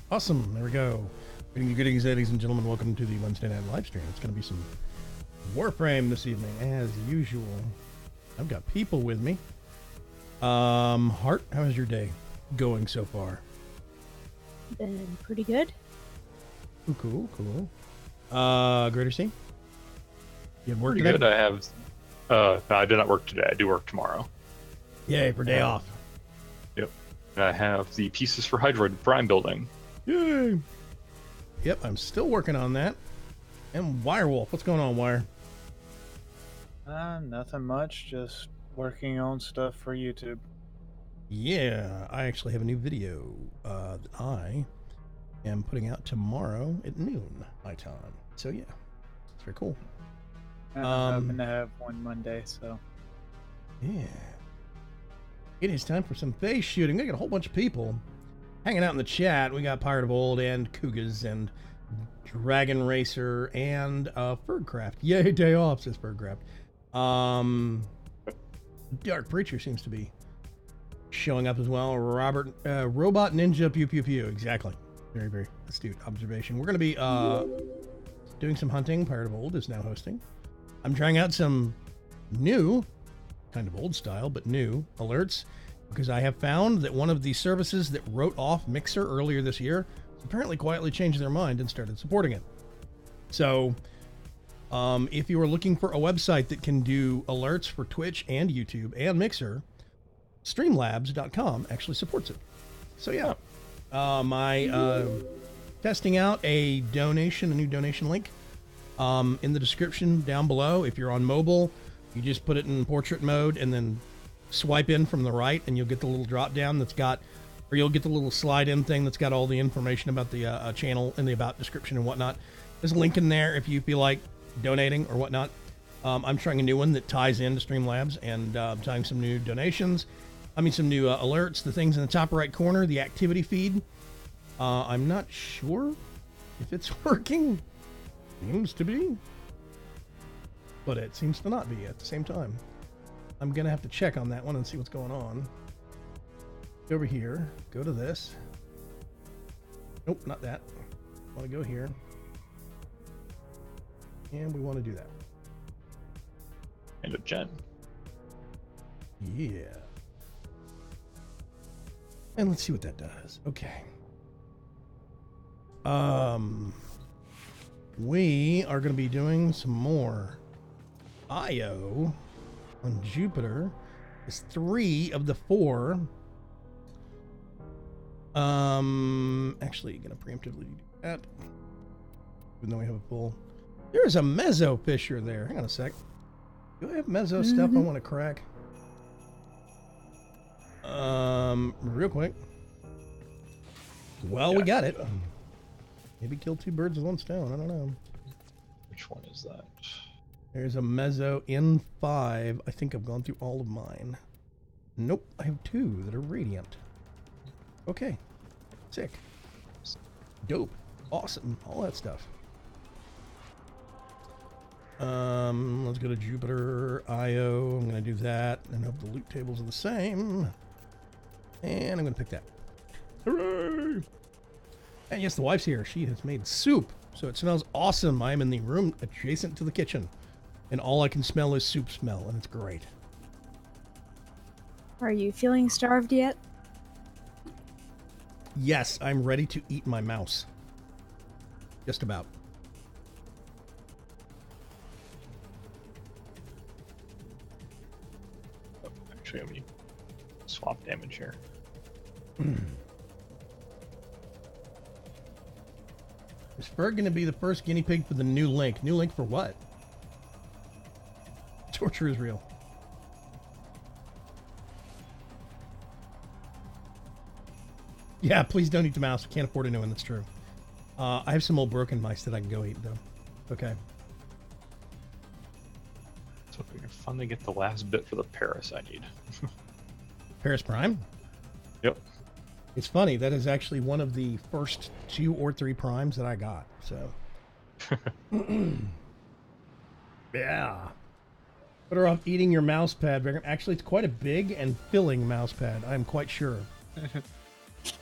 Awesome. There we go. Greetings, ladies and gentlemen. Welcome to the Wednesday night live stream. It's going to be some Warframe this evening, as usual. I've got people with me. Hart, how is your day going so far? Been pretty good. Cool. Greater C? You have work pretty today? good. I have. No, I did not work today. I do work tomorrow. Yay, for day off. Yep. And I have the pieces for Hydroid Prime building. Yay! Yep, I'm still working on that. And Wirewolf, what's going on, Wire? Nothing much. Just working on stuff for YouTube. Yeah, I actually have a new video that I am putting out tomorrow at noon my time. So yeah, it's very cool. I'm hoping to have one Monday, so. Yeah. It is time for some face shooting. We got a whole bunch of people hanging out in the chat. We got Pirate of Old and Kugas and Dragon Racer and Fergcraft. Yay, day off, says Fergcraft. Dark Preacher seems to be showing up as well. Robert, Robot Ninja Pew Pew Pew. Exactly. Very, very astute observation. We're going to be doing some hunting. Pirate of Old is now hosting. I'm trying out some new, kind of old style, but new alerts, because I have found that one of the services that wrote off Mixer earlier this year apparently quietly changed their mind and started supporting it. So if you are looking for a website that can do alerts for Twitch and YouTube and Mixer, streamlabs.com actually supports it. So yeah, testing out a new donation link in the description down below. If you're on mobile, you just put it in portrait mode and then swipe in from the right, and you'll get the little drop down that's got, or you'll get the little slide in thing that's got all the information about the channel and the about description and whatnot. There's a link in there if you feel like donating or whatnot. I'm trying a new one that ties into Streamlabs, and I'm trying some new donations. Some new alerts. The things in the top right corner, the activity feed. I'm not sure if it's working. Seems to be, but it seems to not be at the same time. I'm gonna have to check on that one and see what's going on. Go over here, go to this. Nope, not that. I want to go here, and we want to do that. And a gen. Yeah. And let's see what that does. Okay. We are going to be doing some more IO on Jupiter. It's 3 of the 4. Actually, going to preemptively do that. Even though we have a full. There's a Mezzo Fisher there. Hang on a sec. Do I have Mezzo stuff I want to crack? Real quick. Well, we got it. Maybe kill 2 birds with 1 stone. I don't know. Which one is that? There's a Mezzo in 5. I think I've gone through all of mine. Nope, I have 2 that are radiant. Okay. Sick. Dope. Awesome. All that stuff. Let's go to Jupiter IO. I'm going to do that and hope the loot tables are the same. And I'm going to pick that. Hooray! And yes, the wife's here. She has made soup, so it smells awesome. I am in the room adjacent to the kitchen, and all I can smell is soup smell, and it's great. Are you feeling starved yet? Yes, I'm ready to eat my mouse. Just about. Oh, actually, let me swap damage here. Is Ferg going to be the first guinea pig for the new Link? New Link for what? Torture is real. Yeah, please don't eat the mouse. I can't afford a new one. That's true. I have some old broken mice that I can go eat, though. Okay. So if we can finally get the last bit for the Paris I need. Paris Prime? Yep. It's funny. That is actually one of the first 2 or 3 primes that I got. So. Yeah. Better off eating your mouse pad. Actually, it's quite a big and filling mouse pad. I'm quite sure.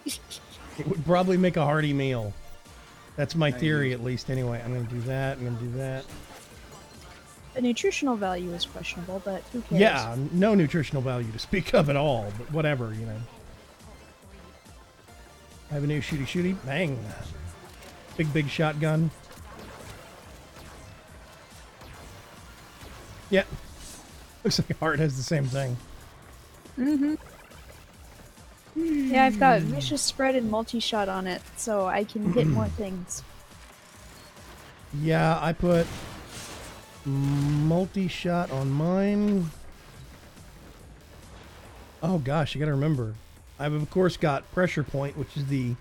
It would probably make a hearty meal. That's my theory, at least. Anyway, I'm going to do that. I'm going to do that. The nutritional value is questionable, but who cares? Yeah, no nutritional value to speak of at all. But whatever, you know. I have a new shooty. Bang. Big shotgun. Yeah. Looks like Heart has the same thing. Mm-hmm. Yeah, I've got Vicious Spread and Multi-Shot on it, so I can hit more things. Yeah, I put multi-shot on mine. Oh gosh, you gotta remember. I've of course got Pressure Point, which is the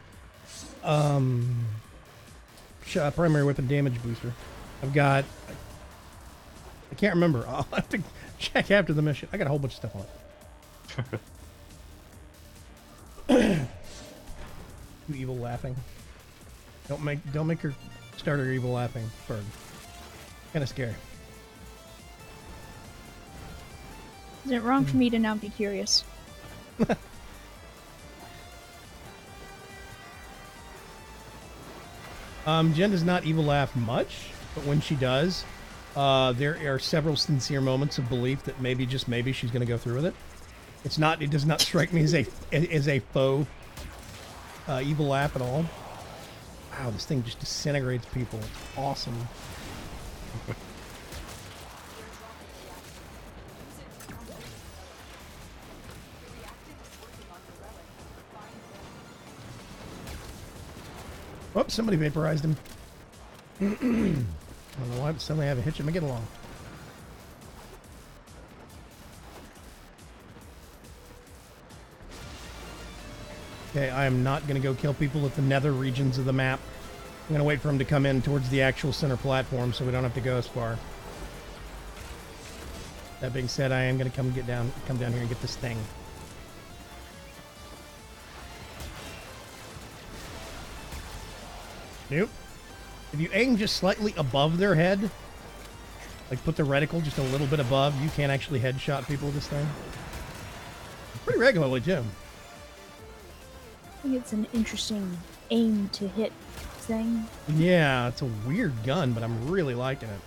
primary weapon damage booster. I've got... I can't remember. I'll have to check after the mission. I got a whole bunch of stuff on it. You evil laughing. Don't make her start her evil laughing, Bird. Kinda scary. Is it wrong for me to now be curious? Jen does not evil laugh much, but when she does, there are several sincere moments of belief that maybe, just maybe, she's going to go through with it. It does not strike me as a faux evil laugh at all. Wow, this thing just disintegrates people. It's awesome. Oh, somebody vaporized him. I don't know why, but suddenly I have a hitch. Let me get along. Okay, I am not going to go kill people at the nether regions of the map. I'm going to wait for them to come in towards the actual center platform so we don't have to go as far. That being said, I am going to come down here and get this thing. Nope. If you aim just slightly above their head, like put the reticle just a little bit above, you can actually headshot people with this thing. Pretty regularly, too. I think it's an interesting aim to hit thing. Yeah, it's a weird gun, but I'm really liking it.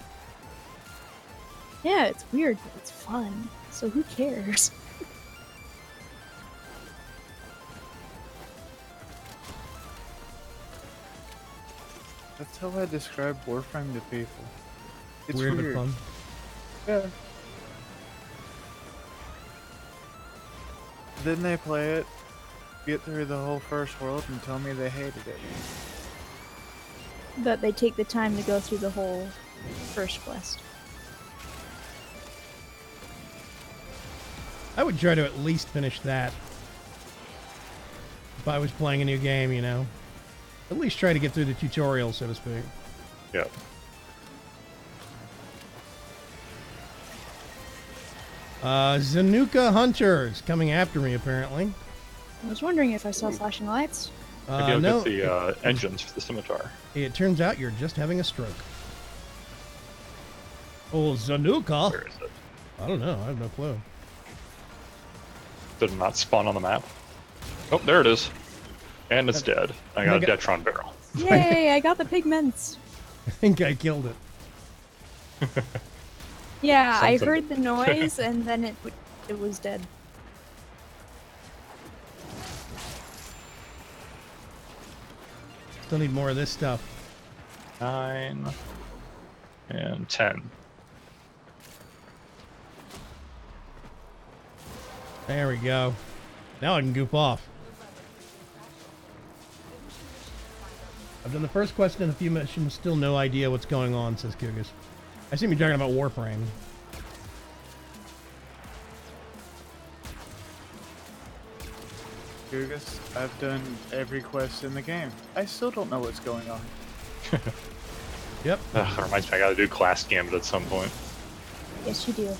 Yeah, it's weird, but it's fun. So who cares? That's how I describe Warframe to people. It's Weird weird. but fun. Yeah. Then they play it, get through the whole first world, and tell me they hated it. That they take the time to go through the whole first quest. I would try to at least finish that. If I was playing a new game, you know. At least try to get through the tutorial, so to speak. Yeah. Zanuka Hunters coming after me, apparently. I was wondering if I saw flashing lights. Maybe I'll No, get the engines for the scimitar. it turns out you're just having a stroke. Oh, Zanuka? Where is it? I don't know. I have no clue. Did it not spawn on the map? Oh, there it is. And it's dead. I got a Detron barrel. Yay, I got the pigments! I think I killed it. Yeah, I Something. heard the noise and then it was dead. Still need more of this stuff. 9 and 10. There we go. Now I can goop off. I've done the first quest in a few missions, still no idea what's going on, says Kugus. I seem to be talking about Warframe. Gugus, I've done every quest in the game. I still don't know what's going on. Yep. That reminds me, I gotta do class gambit at some point. Yes, you do.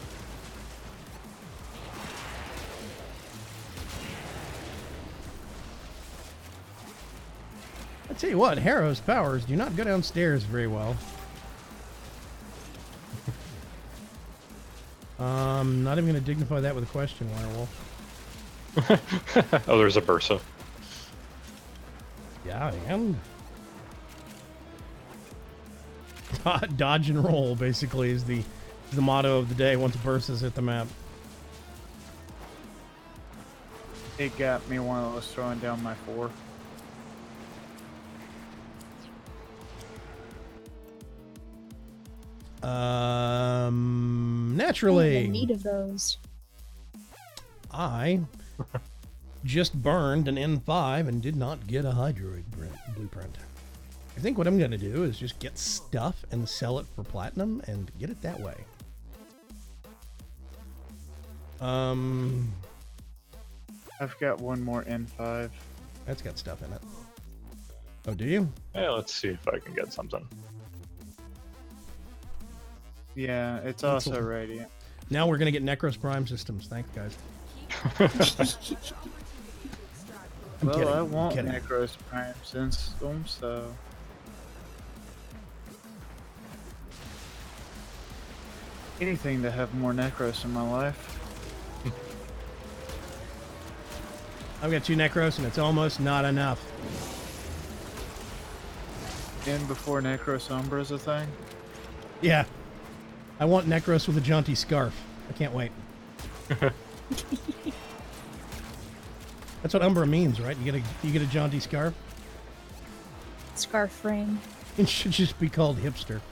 I tell you what, Harrow's powers do not go downstairs very well. Not even going to dignify that with a question, Werewolf. Oh, there's a Bursa. Yeah, I am. Dodge and roll, basically, is the motto of the day once Bursa's hit the map. It got me when I was throwing down my 4. Naturally. In need of those. I just burned an N5 and did not get a Hydroid blueprint. I think what I'm going to do is just get stuff and sell it for platinum and get it that way. I've got one more N5. That's got stuff in it. Oh, do you? Yeah, let's see if I can get something. Yeah, it's also radiant. Now we're going to get Necros Prime systems. Thanks, guys. I'm Well, kidding. I I'm want kidding. Necros Prime since so. Anything to have more Necros in my life. I've got 2 Necros and it's almost not enough. And before Necros Umbra's a thing. Yeah. I want Necros with a jaunty scarf. I can't wait. That's what Umbra means, right? You get a jaunty scarf? Scarf frame. It should just be called hipster.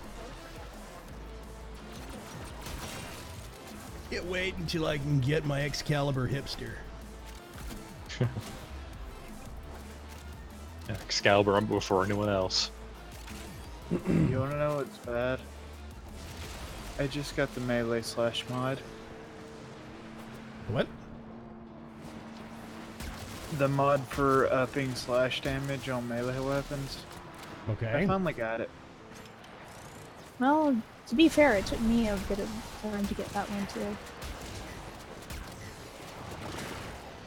Can't wait until I can get my Excalibur hipster. Excalibur before anyone else. You wanna know what's bad? I just got the melee slash mod. What? The mod for upping slash damage on melee weapons. Okay. I finally got it. Well, to be fair, it took me a bit of time to get that one too.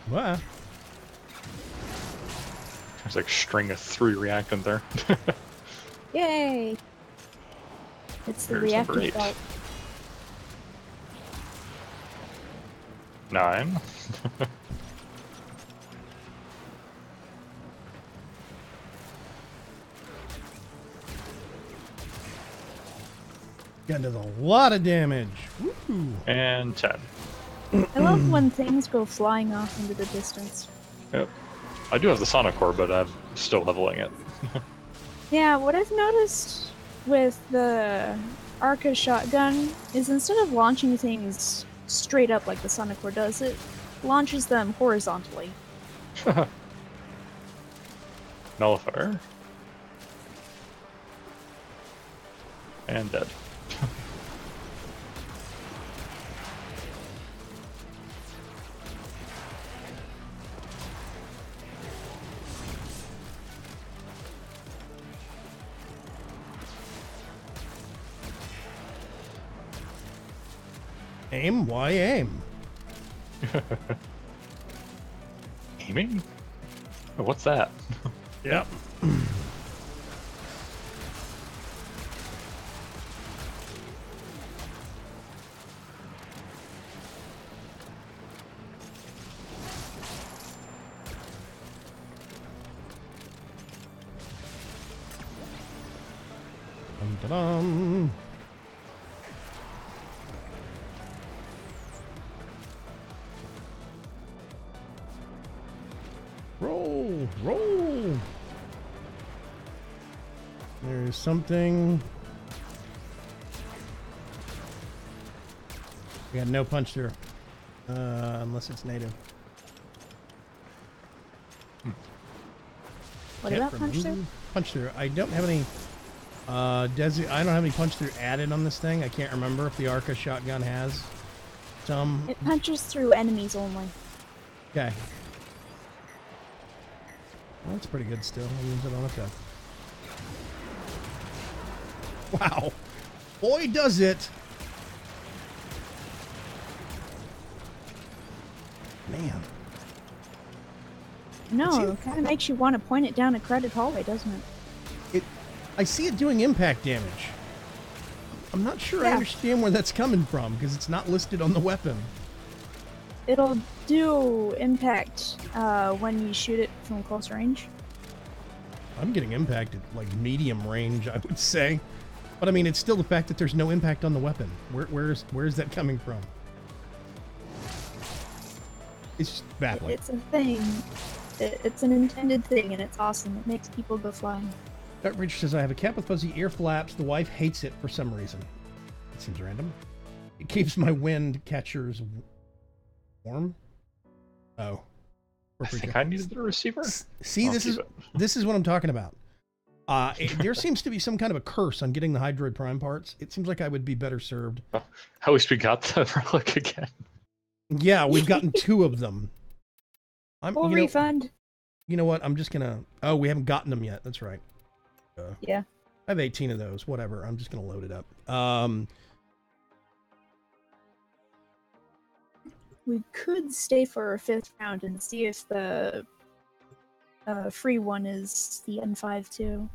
Well, There's like a string of 3 reactant there. Yay! It's the Here's number reactive 8. belt. 9. that does a lot of damage. Woo. And 10. I love when things go flying off into the distance. Yep. I do have the Sonic Core, but I'm still leveling it. Yeah, what I've noticed with the Arca shotgun is instead of launching things straight up like the Sonic Core does, it launches them horizontally. Nullifier. And dead. Aim? Why aim? Aiming? Oh, what's that? Yep. Dum-dum. Roll, roll. There's something. We got no punch through. Unless it's native. What Can't about punch through? Punch through. I don't have any. I don't have any punch through added on this thing. I can't remember if the Arca shotgun has some. It punches through enemies only. Okay. Well, that's pretty good still. That means I don't have to. Wow. Boy, does it. Man. No, it kind of makes you want to point it down a crowded hallway, doesn't it? I see it doing impact damage. I'm not sure I understand where that's coming from because it's not listed on the weapon. It'll do impact when you shoot it from close range. I'm getting impacted like medium range, I would say. But I mean, it's still the fact that there's no impact on the weapon. Where's that coming from? It's just baffling. It's a thing. It's an intended thing, and it's awesome. It makes people go flying. Rich says, I have a cat with fuzzy ear flaps. The wife hates it for some reason. It seems random. It keeps my wind catchers warm. Oh. I think I needed the receiver. See, this is what I'm talking about. There seems to be some kind of a curse on getting the Hydroid Prime parts. It seems like I would be better served. At least we got the relic again. Yeah, we've gotten 2 of them. Full refund. You know what? I'm just gonna. Oh, we haven't gotten them yet. That's right. Yeah. I have 18 of those. Whatever. I'm just gonna load it up. We could stay for a 5th round and see if the free one is the N5 too.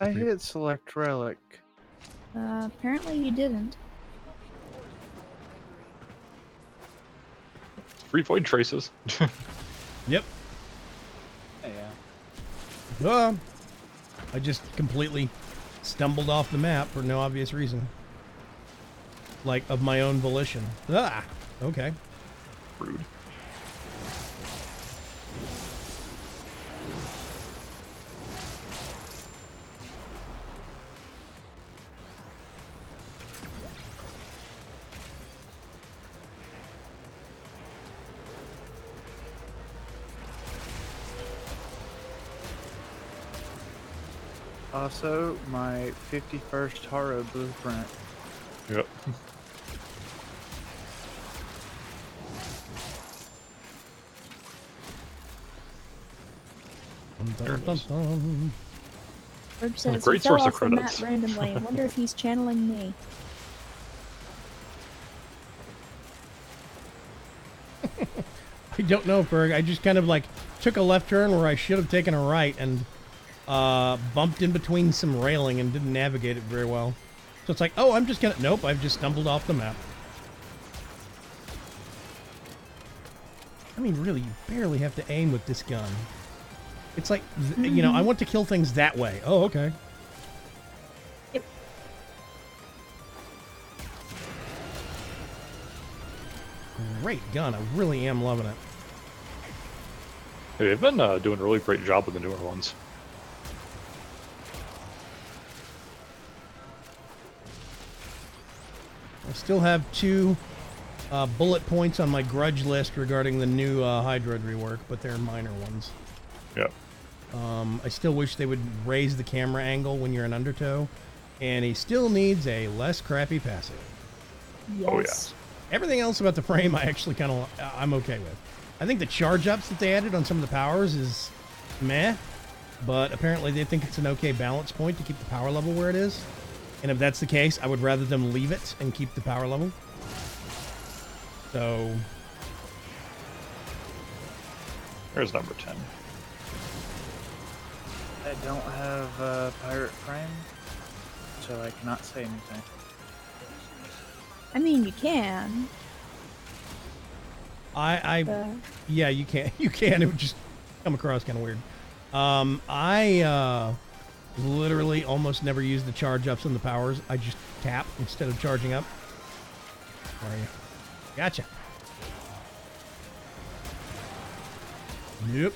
I hit select relic. Apparently you didn't. Free void traces. Yep. Yeah. I just completely stumbled off the map for no obvious reason. Like, of my own volition. Okay. Rude. Also, my 51st Haro blueprint. Yep. Herb says, great he fell source of off the map credits. randomly. I wonder if he's channeling me. I don't know, Ferg. I just kind of like took a left turn where I should have taken a right and bumped in between some railing and didn't navigate it very well. So it's like, oh, I'm just gonna... Nope, I've just stumbled off the map. I mean, really, you barely have to aim with this gun. It's like, you know, I want to kill things that way. Oh, okay. Yep. Great gun. I really am loving it. Hey, they've been doing a really great job with the newer ones. I still have 2 bullet points on my grudge list regarding the new Hydroid rework, but they're minor ones. Yep. I still wish they would raise the camera angle when you're in undertow, and he still needs a less crappy passive. Yes. Oh, yeah. Everything else about the frame I actually I'm okay with. I think the charge ups that they added on some of the powers is meh, but apparently they think it's an okay balance point to keep the power level where it is. And if that's the case, I would rather them leave it and keep the power level. So... There's number 10. I don't have a pirate frame, so I cannot say anything. I mean, you can. Yeah, you can. You can. It would just come across kind of weird. I literally almost never use the charge ups on the powers. I just tap instead of charging up. Where are you? Gotcha. Yep.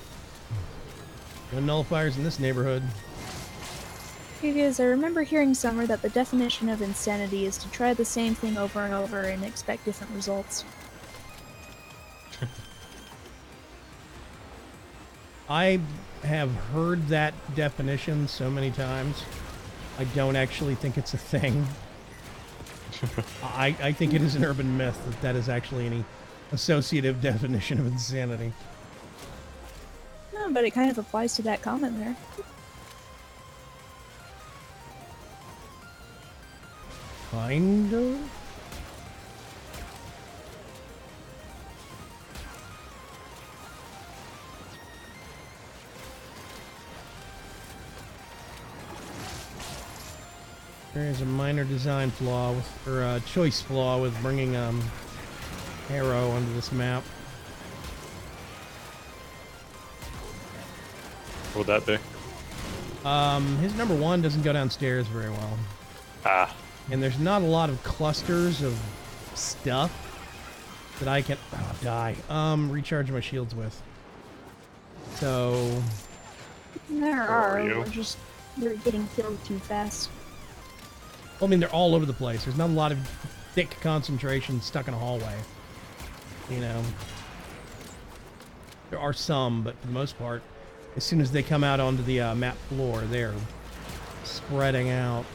No nullifiers in this neighborhood. Because I remember hearing somewhere that the definition of insanity is to try the same thing over and over and expect different results. I have heard that definition so many times. I don't actually think it's a thing. I think it is an urban myth that is actually any associative definition of insanity. No, but it kind of applies to that comment there. Kind of? There is a minor design flaw with, or a choice flaw with bringing Arrow onto this map. What would that be? His number 1 doesn't go downstairs very well. Ah. And there's not a lot of clusters of stuff that I can recharge my shields with. So There are are. you? We're getting killed too fast. I mean, they're all over the place. There's not a lot of thick concentration stuck in a hallway. You know, there are some, but for the most part, as soon as they come out onto the map floor, they're spreading out.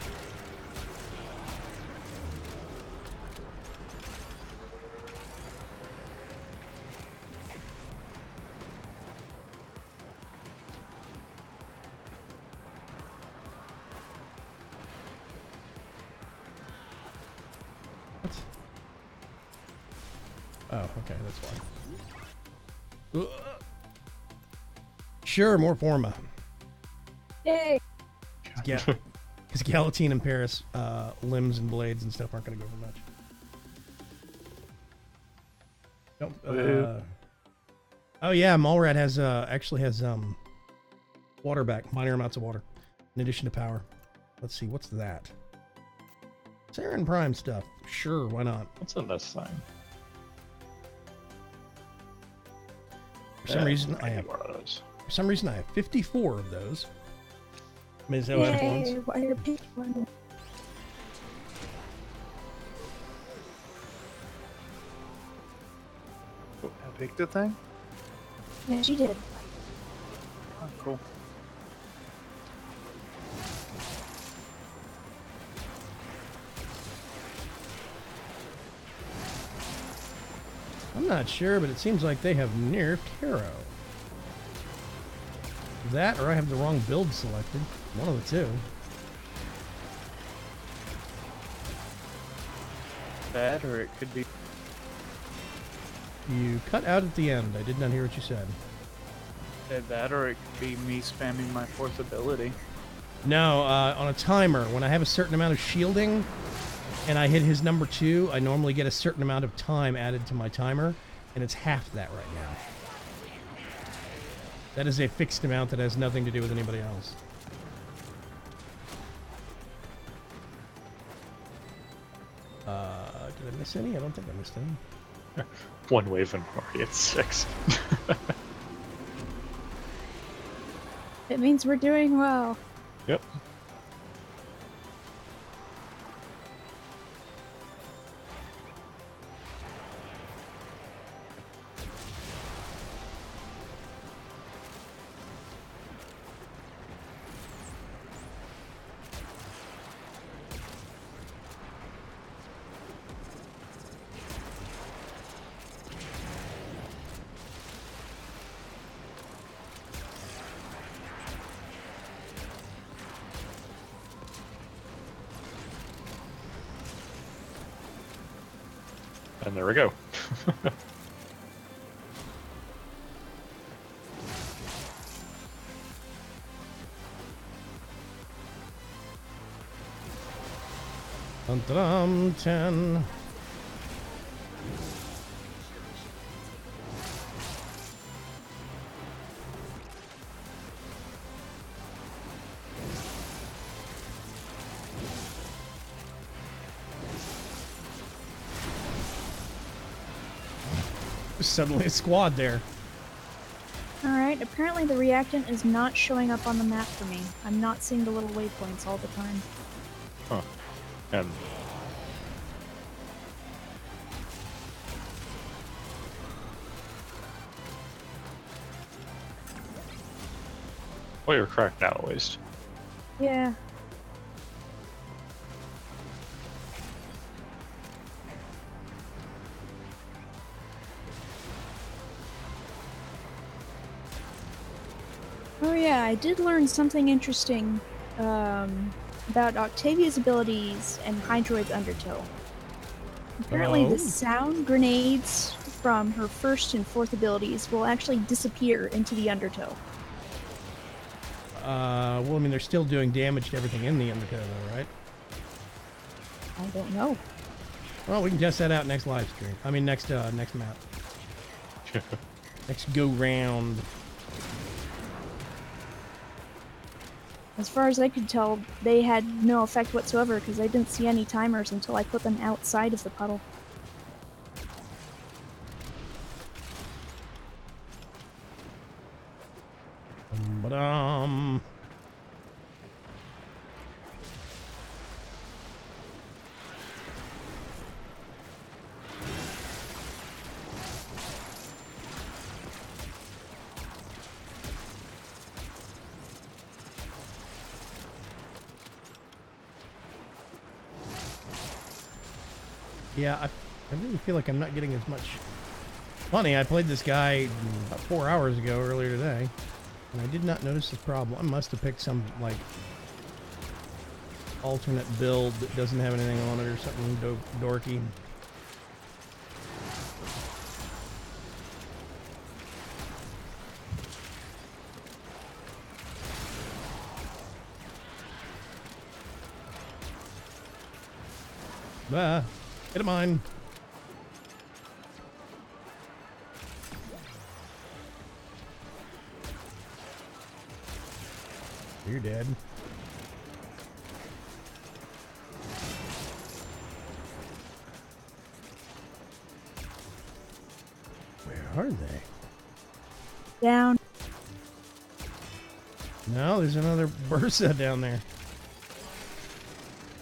Oh, okay, that's fine. Sure, more Forma. Yay! Yeah, because Galatine and Paris limbs and blades and stuff aren't going to go for much. Nope. Oh yeah, Mallrat has actually has water back, minor amounts of water, in addition to power. Let's see, what's that? Saren Prime stuff. Sure, why not? What's in this thing? For some reason, I have. One of those. For some reason, I have 54 of those. Ms. OF ones. Yay! Why are people running? I picked the thing? Yeah, she did. Oh, cool. I'm not sure, but it seems like they have nerfed Hero. That, or I have the wrong build selected. One of the two. That, or it could be. You cut out at the end. I did not hear what you said. That, or it could be me spamming my 4th ability. No, on a timer, when I have a certain amount of shielding and I hit his number 2, I normally get a certain amount of time added to my timer, and it's half that right now. That is a fixed amount that has nothing to do with anybody else. Did I miss any? I don't think I missed any. One wave and already at 6. It means we're doing well. Yep. And there we go. Dun, dun, dun, 10. Suddenly a squad there. Alright, apparently the reactant is not showing up on the map for me. I'm not seeing the little waypoints all the time. Huh. And well, you're correct now, at least. Yeah. Oh yeah, I did learn something interesting about Octavia's abilities and Hydroid's undertow. Apparently Oh. the sound grenades from her first and fourth abilities will actually disappear into the undertow. Well, I mean, they're still doing damage to everything in the undertow, though, right? I don't know. Well, we can test that out next live stream. I mean, next map. Next go round. As far as I could tell, they had no effect whatsoever because I didn't see any timers until I put them outside of the puddle. Ba-dum. Yeah, I really feel like I'm not getting as much. Funny, I played this guy about 4 hours ago earlier today, and I did not notice this problem. I must have picked some, like, alternate build that doesn't have anything on it or something dorky. Ah, get a mine. You're dead. Where are they? Down. No, there's another Bursa down there.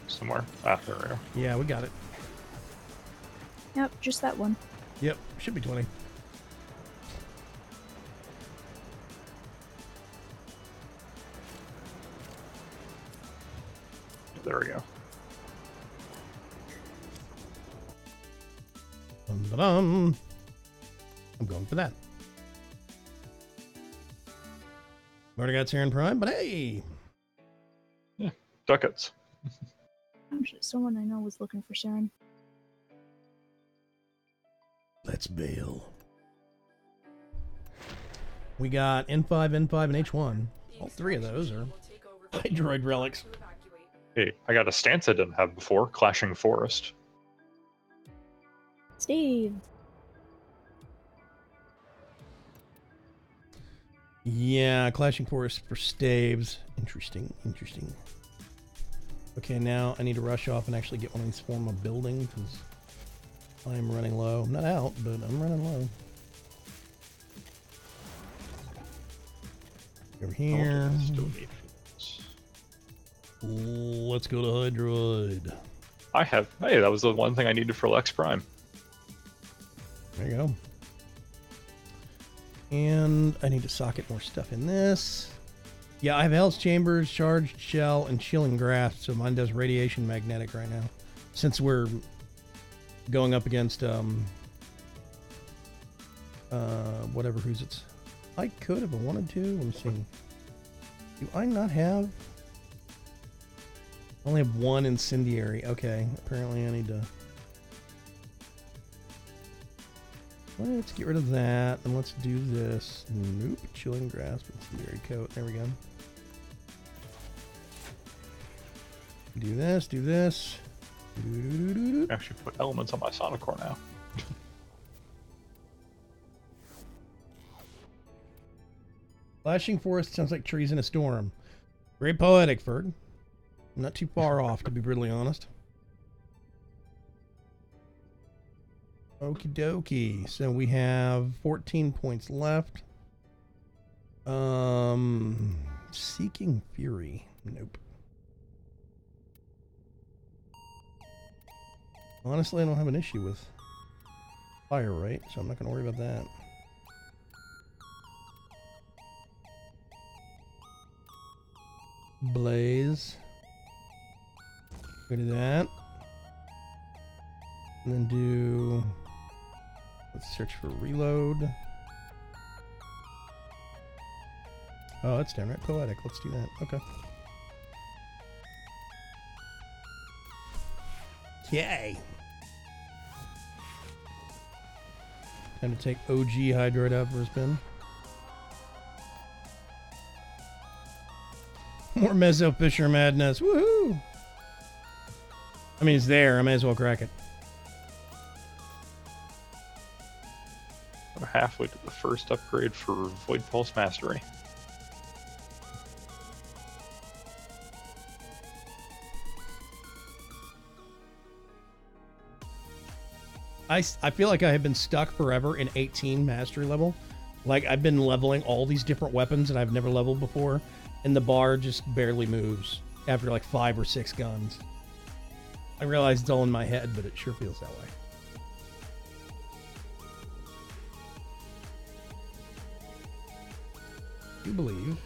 Somewhere. Ah, there we go. Yeah, we got it. Yep, just that one. Yep, should be 20. There we go. Dum-da-dum. I'm going for that. Already got Saren Prime, but hey! Yeah, ducats. Actually, someone I know was looking for Saren. Let's bail. We got N5, N5, and H1. All three of those are Hydroid relics. Hey, I got a stance I didn't have before, Clashing Forest. Steve. Yeah, Clashing Forest for staves. Interesting, interesting. Okay, now I need to rush off and actually get one of these form of building because I'm running low. I'm not out, but I'm running low. Over here. Still need fuels. Let's go to Hydroid. I have. Hey, that was the one thing I needed for Lex Prime. There you go. And I need to socket more stuff in this. Yeah, I have Hell's Chambers, Charged Shell, and Chilling Grasp, so mine does Radiation Magnetic right now. Since we're going up against, whatever who's it's. I could if I wanted to. Let me see. Do I not have? I only have one Incendiary. Okay, apparently I need to. Let's get rid of that, and let's do this. Nope, Chilling Grasp, Incendiary Coat. There we go. Do this, do this. I actually put elements on my Sonic Core now. Flashing Forest sounds like trees in a storm. Very poetic, Ferg. Not too far off, to be brutally honest. Okie dokie. So we have 14 points left. Seeking Fury. Nope. Honestly, I don't have an issue with fire, right? So I'm not going to worry about that. Blaze. Go do that. And then do... Let's search for reload. Oh, that's downright poetic. Let's do that. Okay. Yay! Time to take OG Hydroid out for a spin. More Mezzo Fisher madness. Woohoo! I mean, it's there. I may as well crack it. We're halfway to the first upgrade for Void Pulse Mastery. I feel like I have been stuck forever in 18 mastery level. Like, I've been leveling all these different weapons that I've never leveled before, and the bar just barely moves after like 5 or 6 guns. I realize it's all in my head, but it sure feels that way. You believe.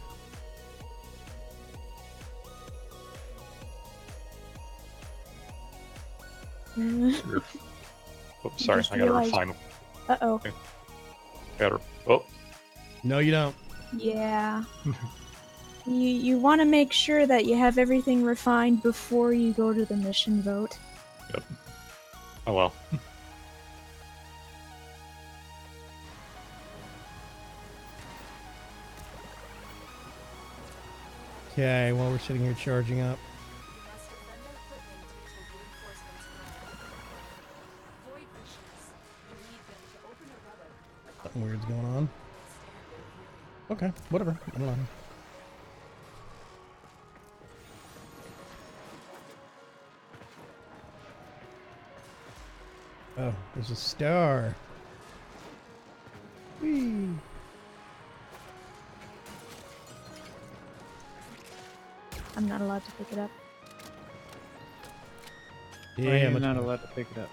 Oh, sorry, I gotta refine. Uh-oh. Okay. Gotta. Oh. No, you don't. Yeah. You want to make sure that you have everything refined before you go to the mission vote. Yep. Oh well. Okay, while we're sitting here charging up. Something weird's going on. Okay, whatever. I'm on. Oh, there's a star. Whee! I'm not allowed to pick it up. Yeah, I'm not allowed to pick it up.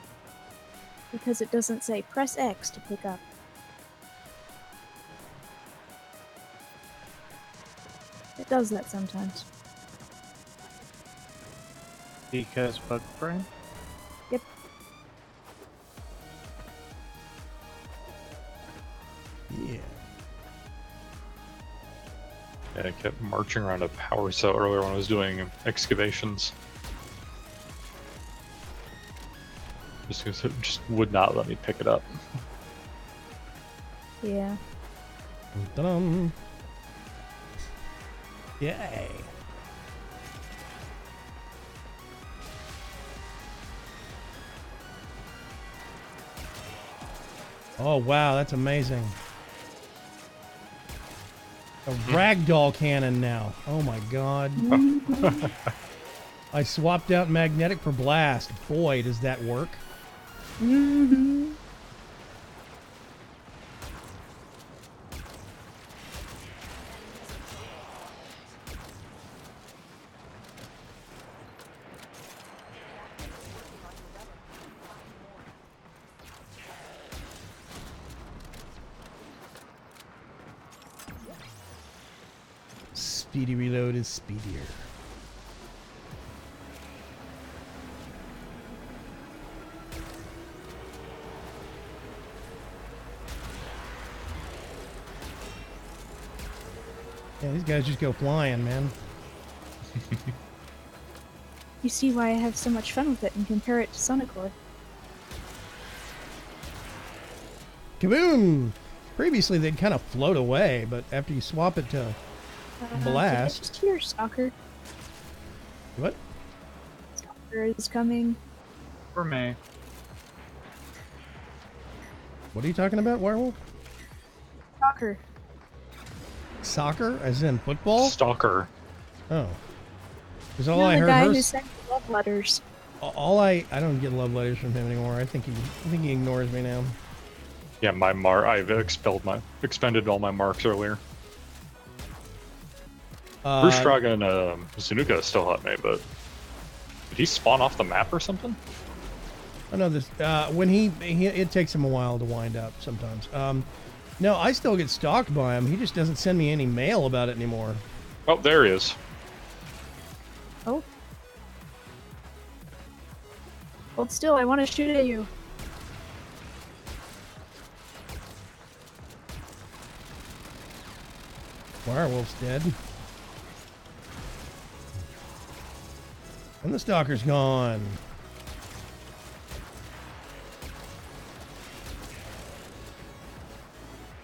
Because it doesn't say press X to pick up. It does that sometimes. Because bug frame? Yep. Yeah. Yeah, I kept marching around a power cell earlier when I was doing excavations. Just because it just would not let me pick it up. Yeah. Dum. Yay. Oh wow, that's amazing. A ragdoll cannon now. Oh my god. I swapped out magnetic for blast. Boy, does that work. Mm-hmm. Speedy reload is speedier. Yeah, these guys just go flying, man. You see why I have so much fun with it and compare it to Sonicore. Kaboom! Previously, they'd kind of float away, but after you swap it to blast... Just here, Stalker. What? Stalker is coming. For me. What are you talking about, Werewolf? Stalker. Soccer? As in football? Stalker. Oh. Because all No, I the heard guy her... who sent you love letters. I don't get love letters from him anymore. I think he ignores me now. Yeah, I've expended all my marks earlier. Bruce Dragon Zanuka still helped me, but did he spawn off the map or something? I know this. When he it takes him a while to wind up sometimes. No, I still get stalked by him. He just doesn't send me any mail about it anymore. Oh, there he is. Oh. Hold still, I want to shoot at you. Wirewolf's dead. And the stalker's gone.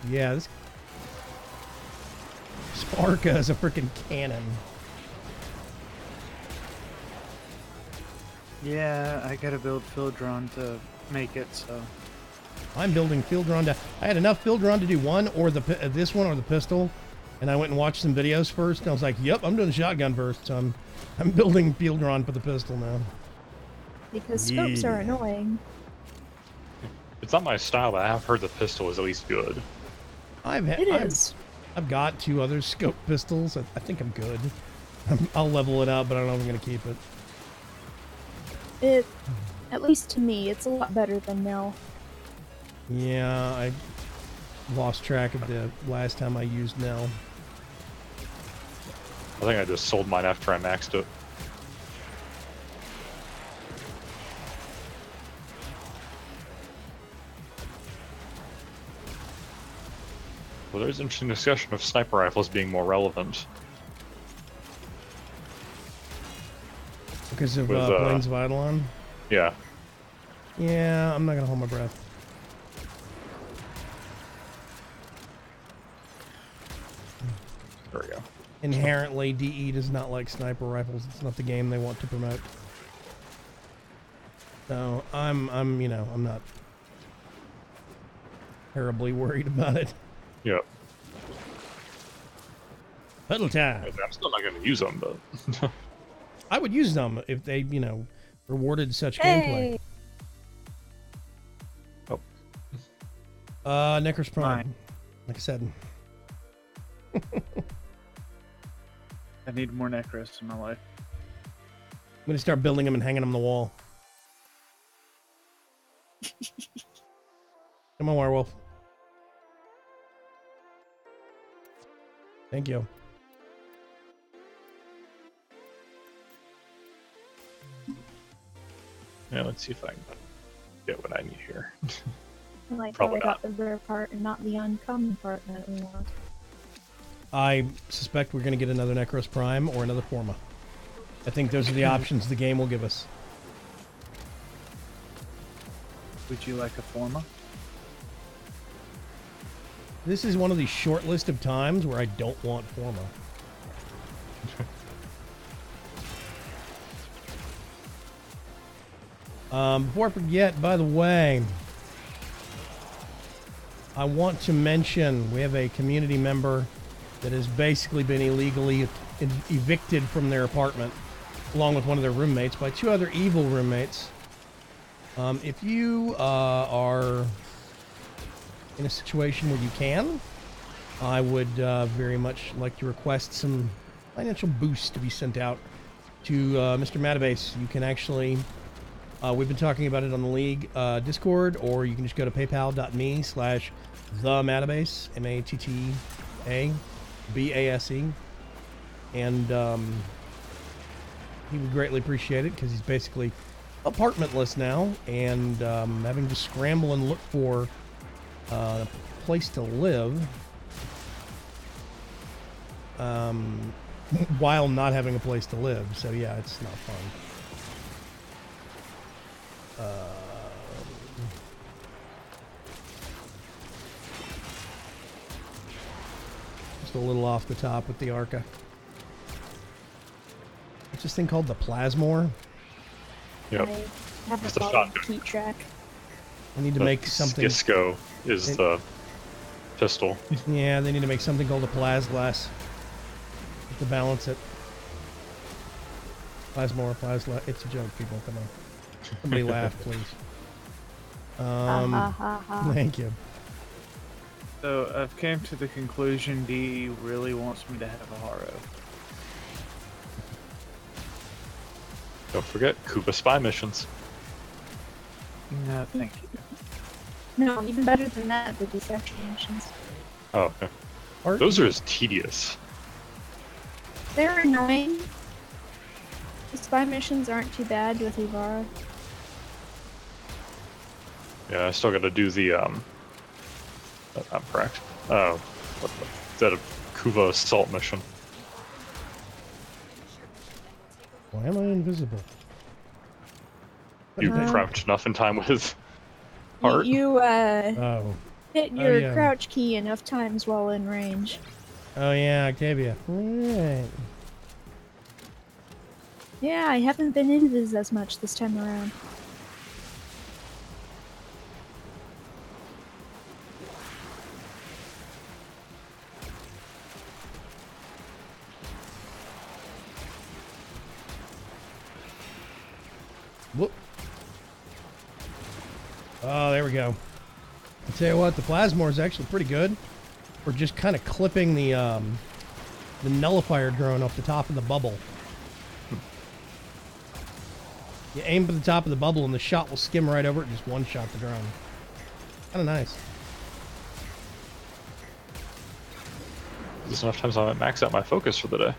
Yeah, this Sparka is a freaking cannon. Yeah, I gotta build Fildron to make it, so... I'm building Fildron to... I had enough Fildron to do one, or this one, or the pistol. And I went and watched some videos first, and I was like, yep, I'm doing the shotgun first. So I'm building Fildron for the pistol now. Because scopes are annoying. It's not my style, but I have heard the pistol is at least good. I've got 2 other scope pistols. I think I'm good. I'll level it up, but I don't know if I'm going to keep it. At least to me, it's a lot better than Nil. Yeah, I lost track of the last time I used Nell. I think I just sold mine after I maxed it. Well, there's an interesting discussion of sniper rifles being more relevant. Because of Plains of Eidolon? Yeah. Yeah, I'm not going to hold my breath. There we go. Inherently, DE does not like sniper rifles. It's not the game they want to promote. So, I'm not terribly worried about it. Yep. Huddle time. I'm still not going to use them, but... I would use them if they, rewarded such Hey! gameplay. Oh. Necros Prime. Mine. Like I said. I need more Necros in my life. I'm going to start building them and hanging them on the wall. Come on, werewolf. Thank you. Yeah, let's see if I can get what I need here. I like Probably how I got the rare part and not the uncommon part that we want. I suspect we're going to get another Necros Prime or another Forma. I think those are the options the game will give us. Would you like a Forma? This is one of the short list of times where I don't want Forma. Before I forget, by the way, I want to mention we have a community member that has basically been illegally evicted from their apartment, along with one of their roommates, by 2 other evil roommates. If you are in a situation where you can, I would very much like to request some financial boost to be sent out to Mr. Matabase. You can actually, we've been talking about it on the League Discord, or you can just go to paypal.me/thematabase, MATTABASE, and he would greatly appreciate it because he's basically apartmentless now and having to scramble and look for a place to live while not having a place to live. So yeah, it's not fun. Just a little off the top with the Arca. What's this thing called? The Plasmor? Yep. I have It's a a bottom shotgun. keep track. I need to make something. Skisco is the pistol. Yeah, they need to make something called a Plasglass to balance it. Plasmor, Plasglass. It's a joke, people. Come on. Somebody laugh, please. Thank you. So I've came to the conclusion D really wants me to have a Haro. Don't forget Kuba spy missions. No, thank you. No, even better than that, the defection missions. Oh, okay. Art- Those are just tedious. They're annoying. The spy missions aren't too bad with Ivara. Yeah, I still got to do the I'm correct. Oh, what the? Is that a Kuba assault mission? Why am I invisible? You Uh, crouched enough in time with You, Heart. you Oh. hit Oh, your yeah. crouch key enough times while in range. Oh yeah, Octavia. Right. Yeah, I haven't been invis as much this time around. Whoop. Oh, there we go. I'll tell you what, the Plasmor is actually pretty good. We're just kind of clipping the nullifier drone off the top of the bubble. You aim for the top of the bubble and the shot will skim right over it and just one-shot the drone. Kind of nice. There's enough times I might max out my focus for the day.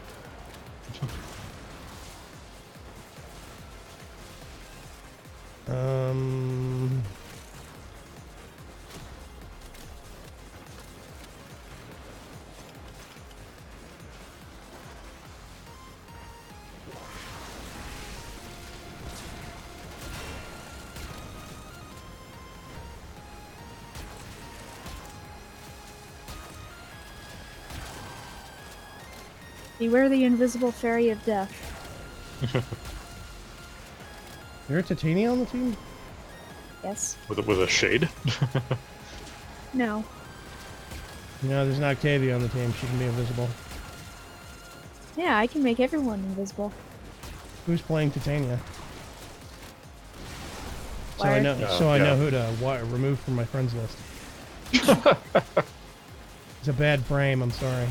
Beware the invisible fairy of death. There a Titania on the team? Yes. With a shade. No. No, there's an Octavia on the team. She can be invisible. Yeah, I can make everyone invisible. Who's playing Titania? So I Wired. know. Yeah, So I know yeah. who to remove from my friends list. It's a bad frame. I'm sorry.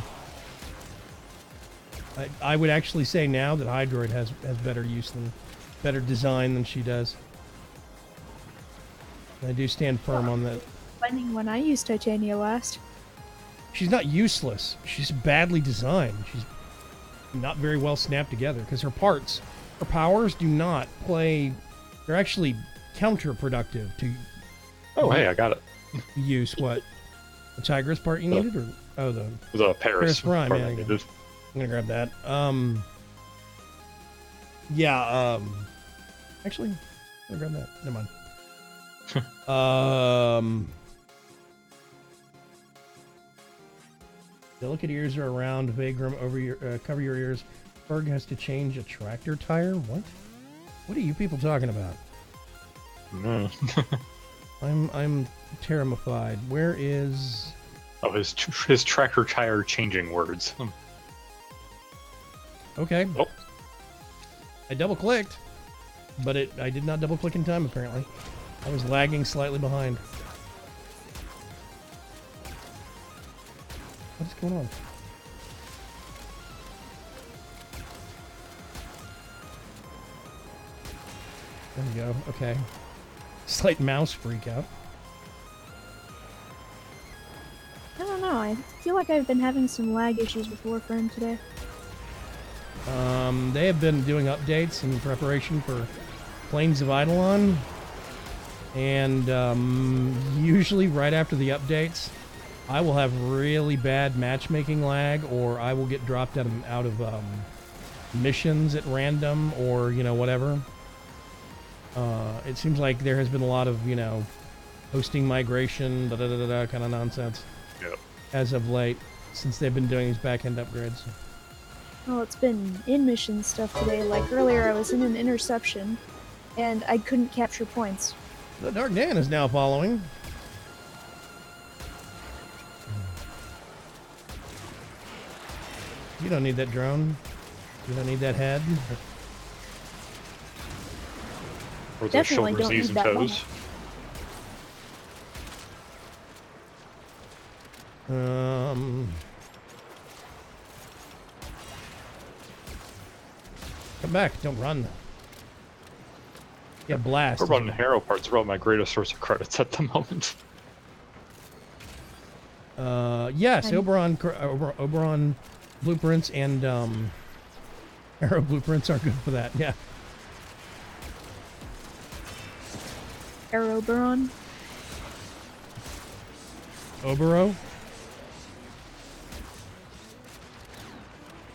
I would actually say now that Hydroid has better design than she does. I do stand firm on that. Finding when I used Titania last. She's not useless. She's badly designed. She's not very well snapped together because her powers do not play. They're actually counterproductive to Oh, hey, I got it. use. What? The Tigress part you needed, or the It was a Paris Prime, part yeah, I yeah. needed. I'm gonna grab that. Yeah. Actually, I'm gonna grab that. Never mind. Delicate ears are around. Vagrum over your cover your ears. Ferg has to change a tractor tire. What? What are you people talking about? No. I'm terrified. Where is? Oh, his tractor tire changing words. Okay. Oh. I double clicked, but I did not double click in time apparently. I was lagging slightly behind. What is going on? There we go. Okay. Slight mouse freak out. I don't know, I feel like I've been having some lag issues with Warframe today. They have been doing updates in preparation for Plains of Eidolon, and usually right after the updates, I will have really bad matchmaking lag, or I will get dropped out of missions at random, or whatever. It seems like there has been a lot of hosting migration, kind of nonsense. Yep. As of late, since they've been doing these back-end upgrades. Well, it's been in-mission stuff today. Like earlier I was in an interception, and I couldn't capture points. The Dark Dan is now following. You don't need that drone. You don't need that head. Or their Definitely shoulders, don't knees, need and that toes. Come back. Don't run. Yeah, blast. Oberon and Harrow parts are probably my greatest source of credits at the moment. Yes, Oberon blueprints and Arrow blueprints are good for that. Yeah. Aeroberon. Obero.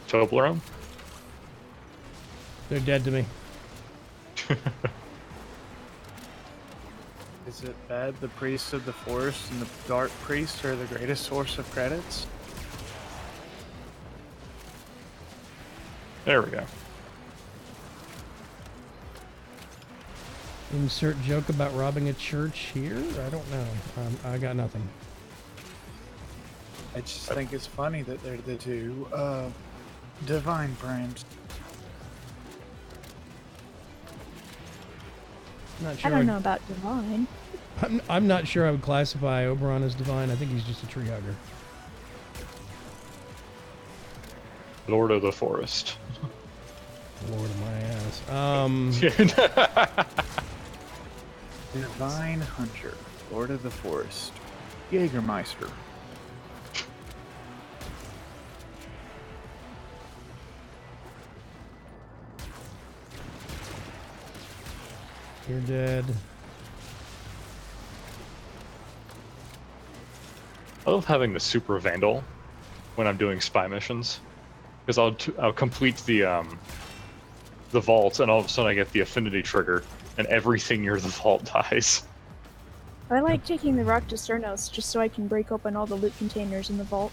Toblerone? They're dead to me. Is it bad the Priest of the Forest and the Dark Priest are the greatest source of credits? There we go. Insert joke about robbing a church here? I don't know. I got nothing. I just think it's funny that they're the two divine brands. Not sure. I don't know about divine. I'm not sure I would classify Oberon as divine. I think he's just a tree hugger. Lord of the Forest. Lord of my ass. Divine Hunter, Lord of the Forest, Jägermeister. You're dead. I love having the Super Vandal when I'm doing spy missions, because I'll complete the vault, and all of a sudden I get the affinity trigger, and everything near the vault dies. I like taking the rock to Cernos just so I can break open all the loot containers in the vault.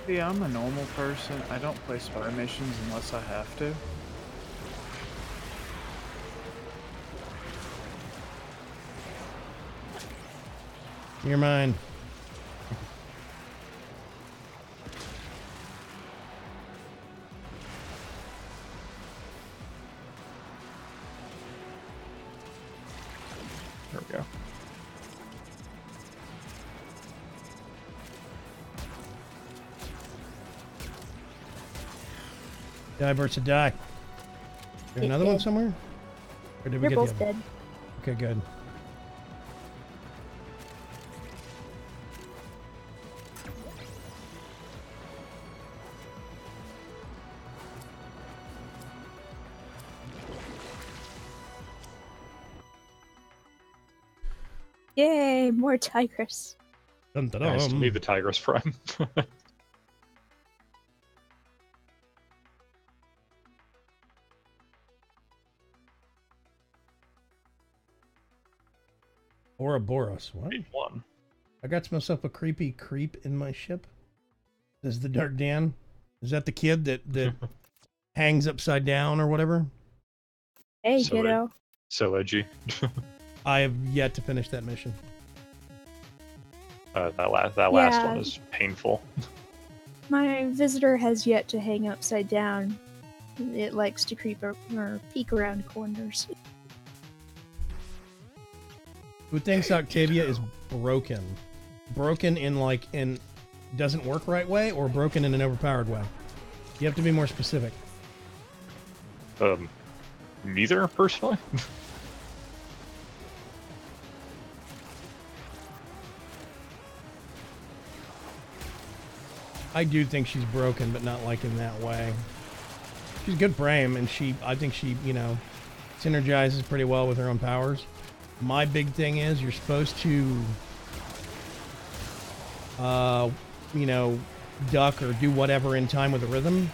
Yeah, I'm a normal person. I don't play spy missions unless I have to. You're mine. There we go. Die, Bertha, die. There another one somewhere? Or did we They're get both the other? dead. Okay, good. Yay, more tigers. Dun, dun, Nice to dun. meet the Tigress Prime. Ouroboros. What? One. I got myself a creepy creep in my ship. Is the Dark Dan? Is that the kid that hangs upside down or whatever? Hey, So kiddo. So edgy. I have yet to finish that mission. That last Yeah. one is painful. My visitor has yet to hang upside down. It likes to creep or peek around corners. Who thinks Octavia is broken? Broken in doesn't work right way, or broken in an overpowered way? You have to be more specific. Neither, personally. I do think she's broken, but not like in that way. She's good frame, and I think she, synergizes pretty well with her own powers. My big thing is you're supposed to, duck or do whatever in time with the rhythm,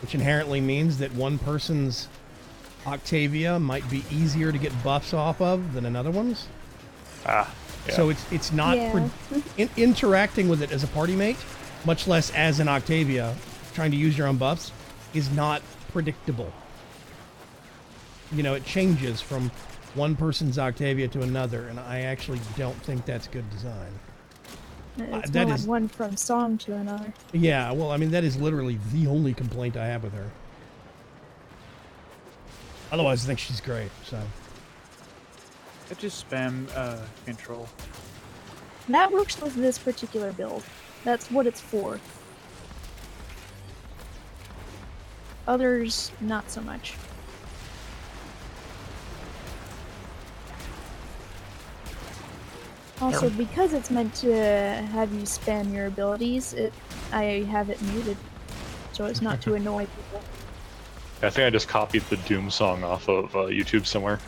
which inherently means that one person's Octavia might be easier to get buffs off of than another one's. Yeah. So it's not Yeah. interacting with it as a party mate, much less as an Octavia, trying to use your own buffs, is not predictable. It changes from one person's Octavia to another, and I actually don't think that's good design. It's that more is- like one from song to another. Yeah, well, I mean, that is literally the only complaint I have with her. Otherwise, I think she's great, so. I just spam control. That works with this particular build. That's what it's for. Others, not so much. Also, because it's meant to have you spam your abilities, I have it muted, so it's not to annoy people. I think I just copied the Doom song off of YouTube somewhere.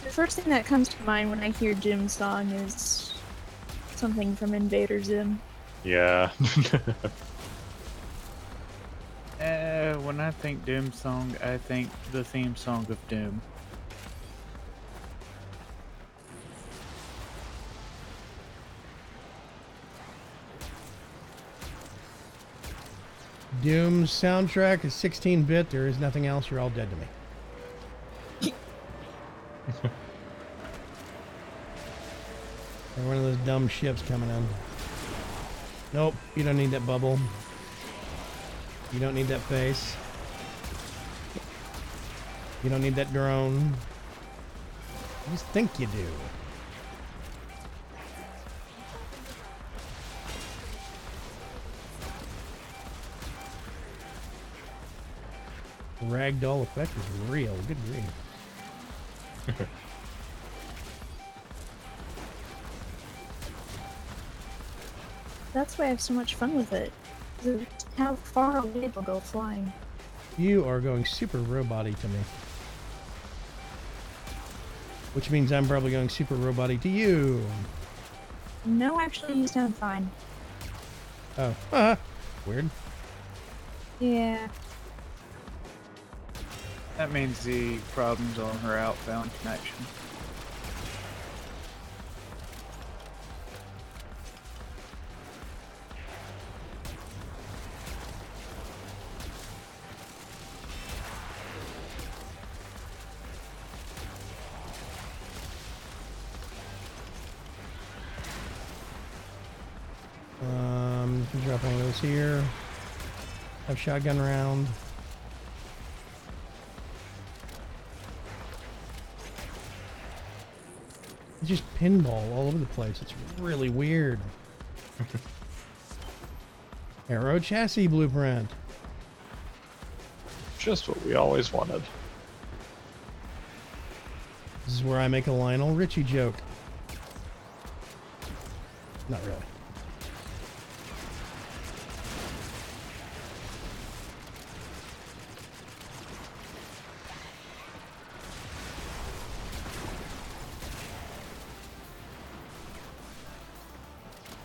The first thing that comes to mind when I hear Doom song is something from Invader Zim. Yeah. When I think Doom song, I think the theme song of Doom. Doom's soundtrack is 16-bit. There is nothing else. You're all dead to me. Or one of those dumb ships coming in. Nope, you don't need that bubble. You don't need that face. You don't need that drone. You just think you do. The ragdoll effect is real. Good grief. That's why I have so much fun with it. How far away they'll go flying. You are going super robot-y to me. Which means I'm probably going super robot-y to you. No, actually, you sound fine. Oh. Weird. Yeah. That means the problem's on her outbound connection. Drop one of those here. Have shotgun round. It's just pinball all over the place. It's really weird. Aero chassis blueprint. Just what we always wanted. This is where I make a Lionel Richie joke. Not really.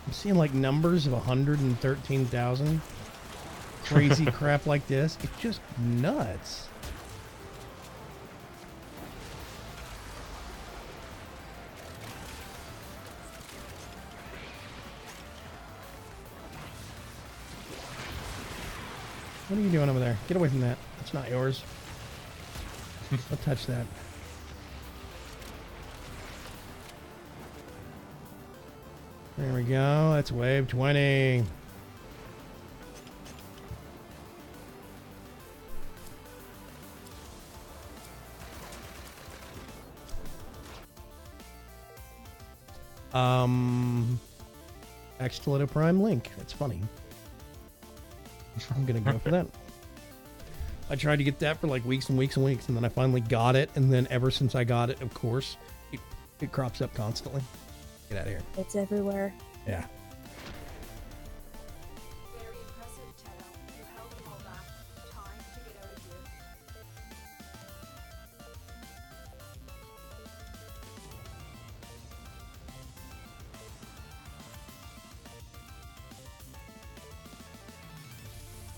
I'm seeing like numbers of 113,000. Crazy crap like this. It's just nuts. What are you doing over there? Get away from that. That's not yours. Don't touch that. There we go. That's wave 20. Axtolito Prime Link. That's funny. I'm gonna go for that. I tried to get that for like weeks and weeks and weeks, and then I finally got it, and then ever since I got it, of course, it crops up constantly. Get out of here. It's everywhere. Yeah. Very impressive, Teddo. You held them all back. Time to get out of here.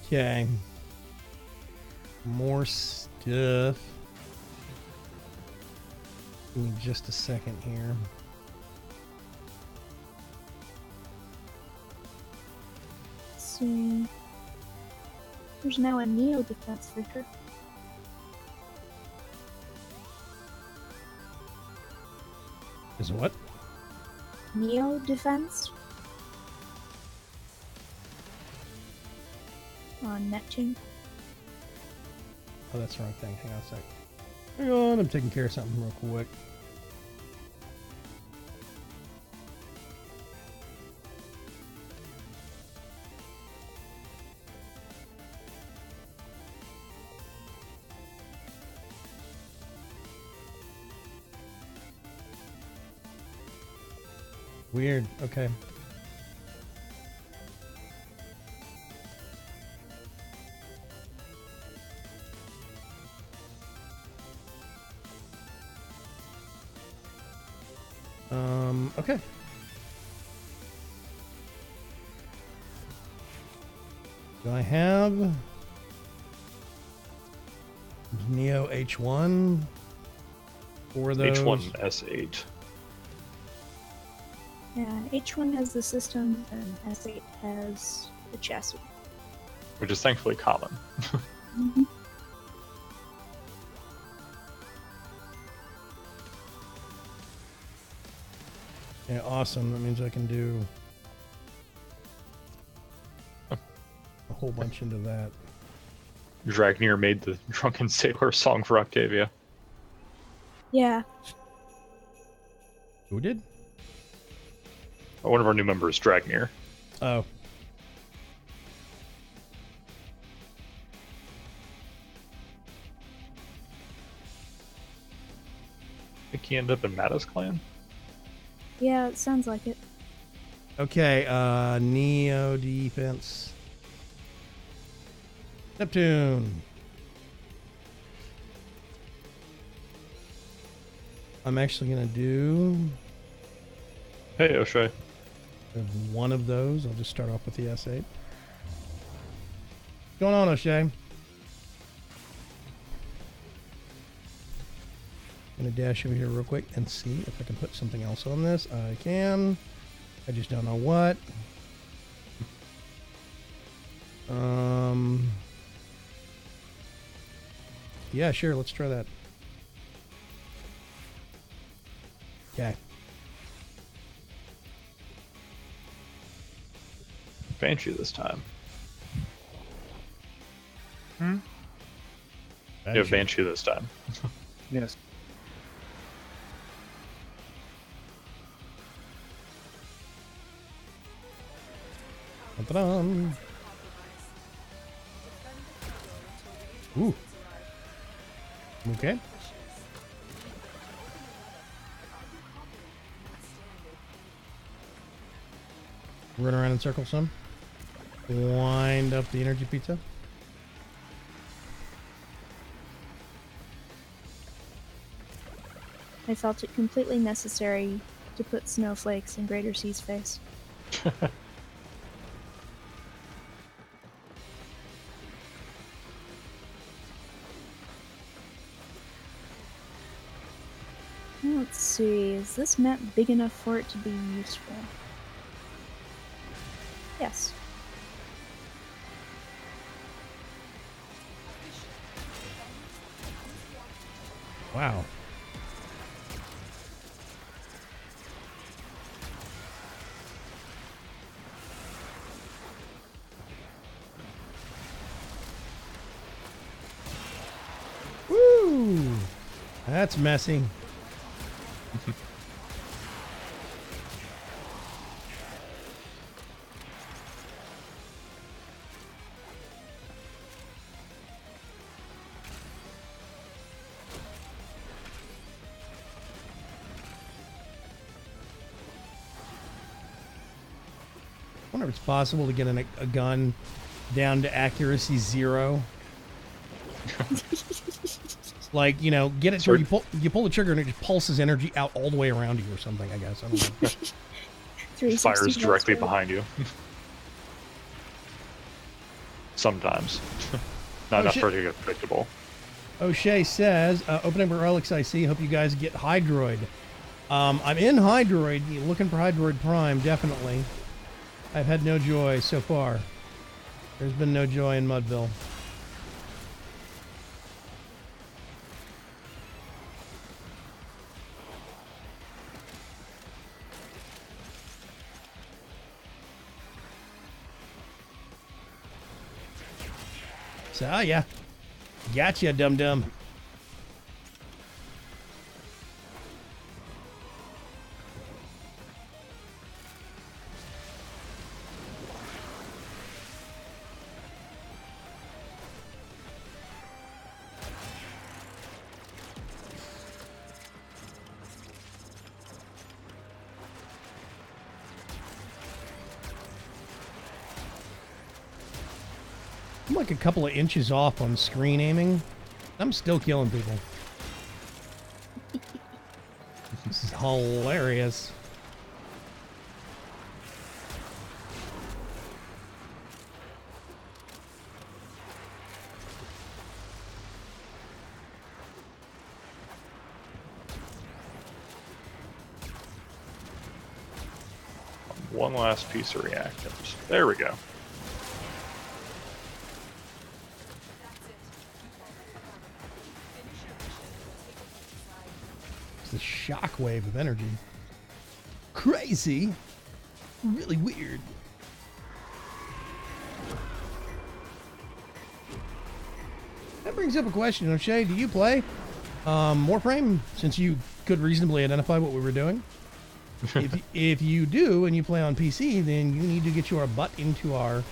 Okay. More stuff. Give me just a second here. Let's see. There's now a Neo defense feature. Is what? Neo defense? On Neptune. Oh, that's the wrong thing. Hang on a sec. Hang on, I'm taking care of something real quick. Weird. Okay. Okay. Do I have Neo H1 for those? H1S8. Yeah, H1 has the system and S8 has the chassis. Which is thankfully common. Mm-hmm. Yeah, awesome. That means I can do a whole bunch into that. Dragnir made the Drunken Sailor song for Octavia. Yeah. Who did? One of our new members, Dragnir. Oh. I think he ended up in Mata's clan. Yeah, it sounds like it. Okay, Neo defense. Neptune. I'm actually gonna do Hey, O'Shea. one of those. I'll just start off with the S8. What's going on, O'Shea? I'm gonna dash over here real quick and see if I can put something else on this. I can. I just don't know what. Yeah, sure. Let's try that. Okay. Banshee this time. Hmm? You have Banshee this time. Yes. Ta-da. Ooh. Okay. Run around in circles some. Wind up the energy pizza. I felt it completely necessary to put snowflakes in Greater Sea's face. Let's see, is this map big enough for it to be useful? Yes. Wow. Woo! That's messy. I wonder if it's possible to get a gun down to accuracy 0. Like, you know, get it to where you pull the trigger and it just pulses energy out all the way around you or something, I guess. I don't know. 360 Fires directly volts. behind you. Sometimes. Not enough shit. for it to get predictable. O'Shea says, opening for relics I see. Hope you guys get Hydroid. I'm in Hydroid. Looking for Hydroid Prime, definitely. I've had no joy so far. There's been no joy in Mudville. So, yeah. Gotcha, dum-dum. I'm like a couple of inches off on screen aiming. I'm still killing people. This is hilarious. One last piece of reactants. There we go. It's the shockwave of energy. Crazy. Really weird. That brings up a question, O'Shea. Do you play Warframe, since you could reasonably identify what we were doing? If you do and you play on PC, then you need to get your butt into our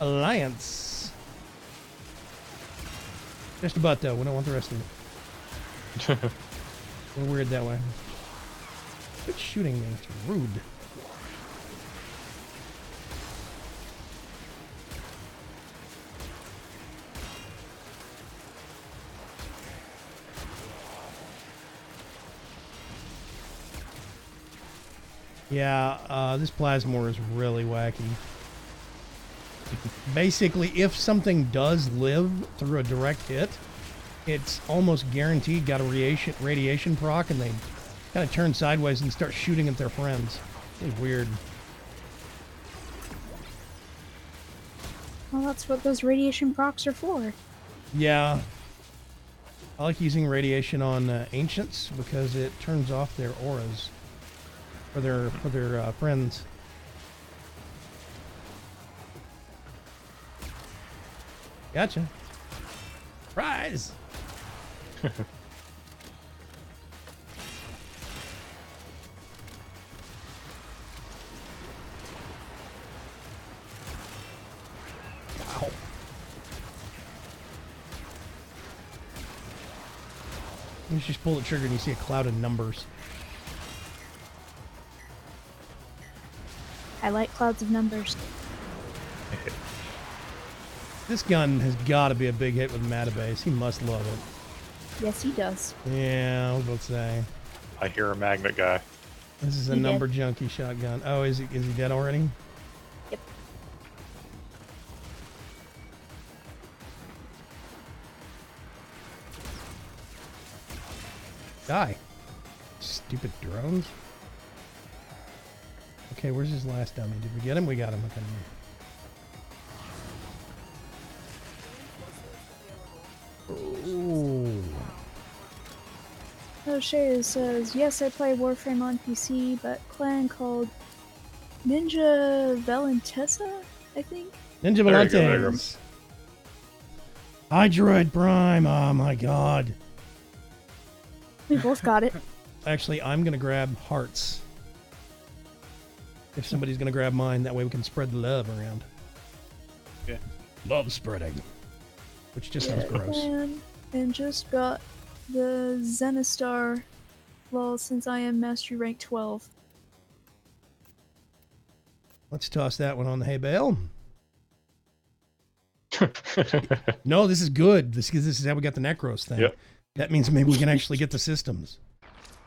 alliance. Just a butt, though. We don't want the rest of it. We're weird that way. Quit shooting me. It's rude. Yeah, this Plasmor is really wacky. Basically, if something does live through a direct hit, it's almost guaranteed got a radiation proc, and they kind of turn sideways and start shooting at their friends. It's weird. Well, that's what those radiation procs are for. Yeah. I like using radiation on ancients because it turns off their auras for their friends. Gotcha. Prize. Wow. You just pull the trigger and you see a cloud of numbers. I like clouds of numbers. This gun has got to be a big hit with Matabase. He must love it. Yes, he does. Yeah, I was about to say. I hear a magnet guy. This is a He number dead. junkie shotgun. Oh, is he dead already? Yep. Die. Stupid drones. Okay, where's his last dummy? Did we get him? We got him. Okay. Ooh. O'Shea says, yes, I play Warframe on PC, but clan called Ninja Valentessa, I think. Ninja There you go, Volantes. Hydroid Prime. Oh my god. We both got it. Actually, I'm going to grab hearts. If somebody's going to grab mine, that way we can spread the love around. Yeah. Love spreading. Which just sounds gross. And just got the Zenistar lol since I am Mastery Rank 12. Let's toss that one on the hay bale. No, this is good. This is how we got the Necros thing. Yep. That means maybe we can actually get the systems.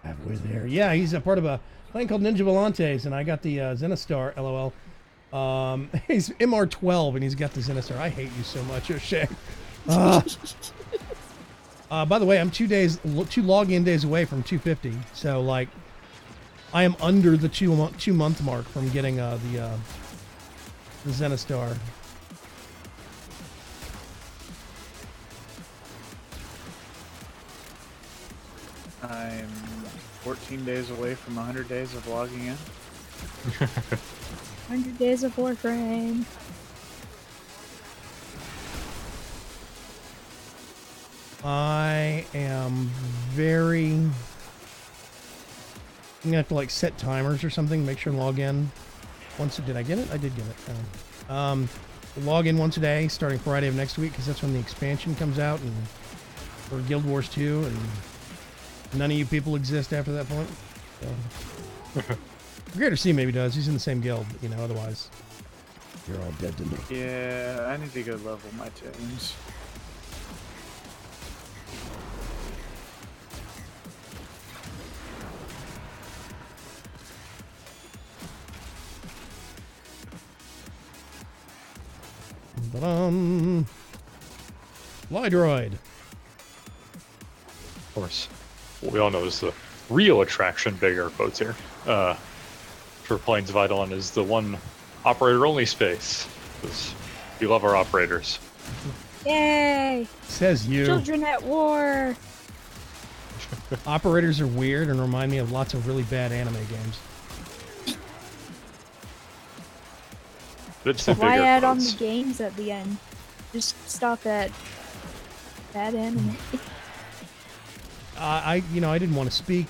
Halfway there. Yeah, he's a part of a clan called Ninja Volantes, and I got the Zenistar, LOL. He's MR12, and he's got the Zenistar. I hate you so much, O'Shea. By the way, I'm 2 login days away from 250, so like I am under the 2 month mark from getting the Zenistar. I'm 14 days away from 100 days of logging in. 100 days of Warframe. I am very... I'm gonna have to like set timers or something, make sure and log in once. Did I get it? I did get it. Log in once a day starting Friday of next week because that's when the expansion comes out and for Guild Wars 2, and none of you people exist after that point. So. Greater C maybe does. He's in the same guild, you know, otherwise. You're all dead to me. Yeah, I need to go level my tunes. Hydroid. Of course. What we all know is the real attraction, big air quotes here, for Plains of Eidolon is the one operator-only space. 'Cause we love our operators. Yay! Says you. Children at war! Operators are weird and remind me of lots of really bad anime games. But it's the Why bigger add on the quotes. games at the end? Just stop at bad anime. I didn't want to speak.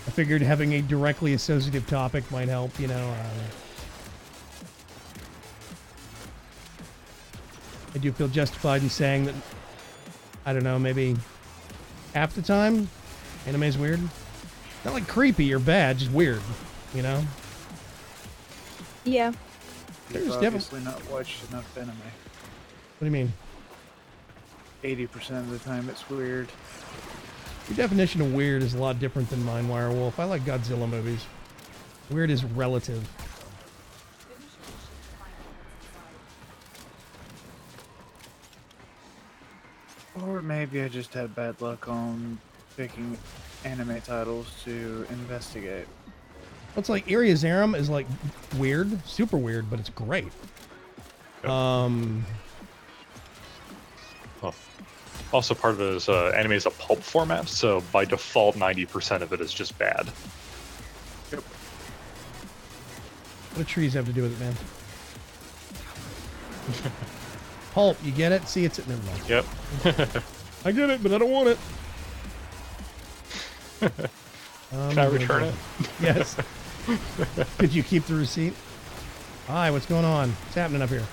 I figured having a directly associative topic might help, I do feel justified in saying that, I don't know, maybe half the time, anime is weird. Not like creepy or bad, just weird, Yeah. There's You've definitely- obviously not watched enough anime. What do you mean? 80% of the time it's weird. Your definition of weird is a lot different than mine, Wirewolf. I like Godzilla movies. Weird is relative. Or maybe I just had bad luck on picking anime titles to investigate. It's like Iriazarum is like weird, super weird, but it's great. Well, also, part of it is anime is a pulp format, so by default, 90% of it is just bad. Yep. What do trees have to do with it, man? Pulp, you get it? See, it's never mind. Yep. I get it, but I don't want it. Can I return it? Yes. Could you keep the receipt? Hi, what's going on? What's happening up here?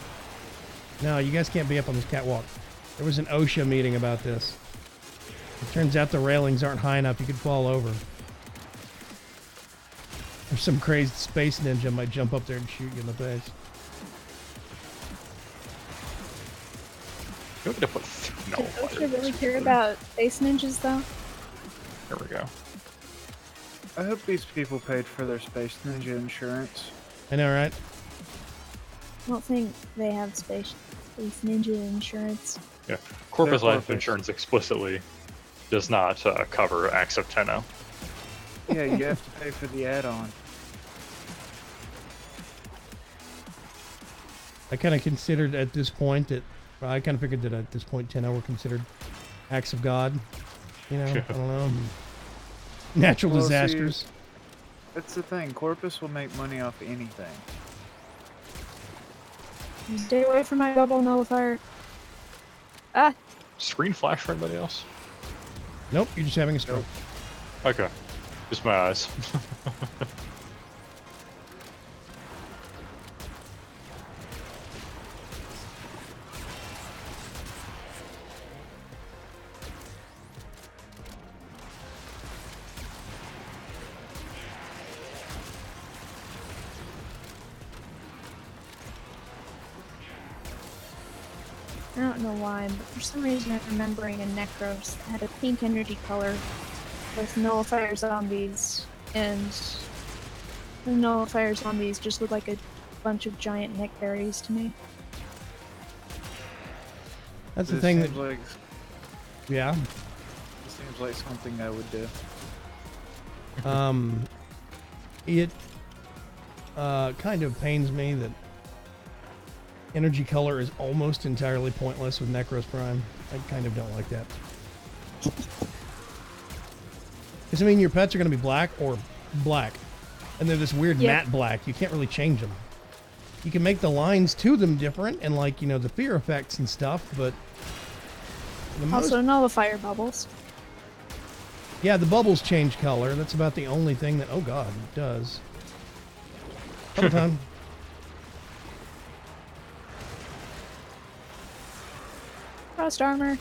No, you guys can't be up on this catwalk. There was an OSHA meeting about this. It turns out the railings aren't high enough. You could fall over. Or some crazed space ninja might jump up there and shoot you in the face. You want me to put no Does OSHA fire. really care about space ninjas, though? There we go. I hope these people paid for their Space Ninja insurance. I know, right? I don't think they have space ninja insurance. Yeah. Corpus They're Life corpus. Insurance explicitly does not cover acts of Tenno. Yeah, you have to pay for the add-on. I kind of considered at this point that, well, I kind of figured that at this point, Tenno were considered acts of God. You know, I don't know. Natural Well, see, disasters. That's the thing. Corpus will make money off anything. Stay away from my bubble nullifier. Ah! Screen flash for anybody else? Nope, you're just having a stroke. Okay. Just my eyes. I don't know why, but for some reason I'm remembering a Necros that had a pink energy color with nullifier zombies, and the nullifier zombies just look like a bunch of giant neck berries to me. That's the This thing that, seems like yeah. this seems like something I would do. It kind of pains me that energy color is almost entirely pointless with Necros Prime. I kind of don't like that. Because, I mean, your pets are going to be black or black. And they're this weird Yeah. matte black. You can't really change them. You can make the lines to them different and, like, you know, the fear effects and stuff, but... the most- Also nullifier bubbles. yeah, the bubbles change color. That's about the only thing that... oh, God, it does. Come on. Frost armor.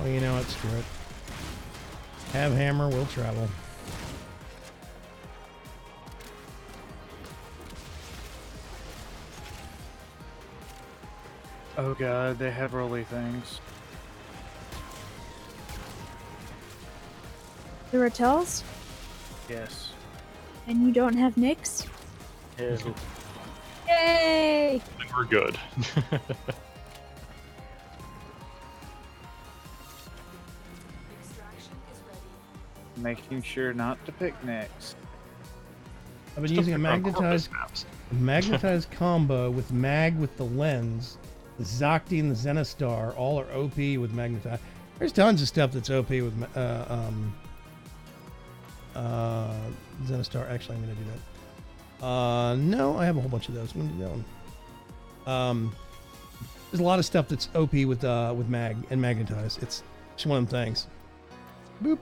Oh, you know what? Screw it. Have hammer, will travel. Oh god, they have rolly things. The Rattels? Yes. And you don't have Nyx? Ew. Yay! And we're good. Extraction is ready. Making sure not to pick next. I've been using a magnetized combo with mag with the lens, the Zocti and the Zenistar. All are OP with magnetized. There's tons of stuff that's OP with Zenistar. Actually, I'm gonna do that. No, I have a whole bunch of those. I'm gonna do that one. There's a lot of stuff that's OP with mag and magnetized. It's just one of them things. Boop.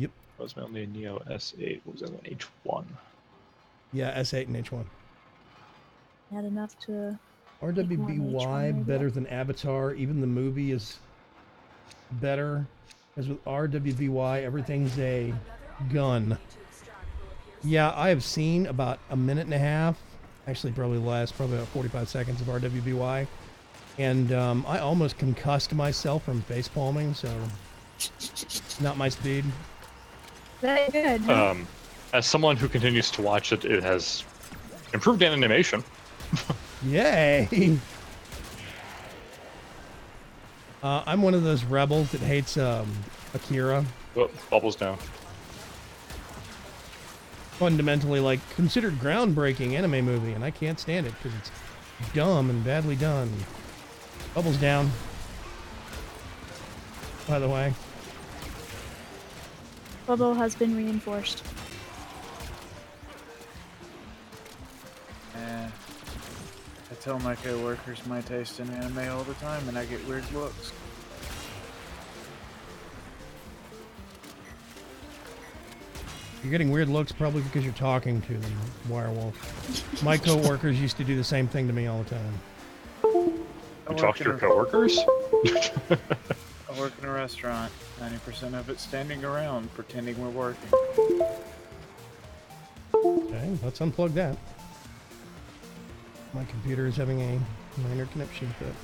Yep. Was my only Neo S8? What was that one? H1. Yeah, S8 and H1. Had enough to. RWBY better than Avatar. Even the movie is better. Because with RWBY, everything's a gun. Yeah, I have seen about a minute and a half, actually probably less, probably about 45 seconds of RWBY. And I almost concussed myself from face palming, so not my speed. Very good. Huh? As someone who continues to watch it, it has improved animation. Yay! I'm one of those rebels that hates Akira. Oh, bubbles down. Fundamentally, like, considered groundbreaking anime movie, and I can't stand it because it's dumb and badly done. Bubbles down. By the way. Bubble has been reinforced. I tell my coworkers my taste in anime all the time, and I get weird looks. You're getting weird looks probably because you're talking to them, Wirewolf. My coworkers used to do the same thing to me all the time. You talk to your coworkers? I work in a restaurant. 90% of it standing around, pretending we're working. Okay, let's unplug that. My computer is having a minor connection fit.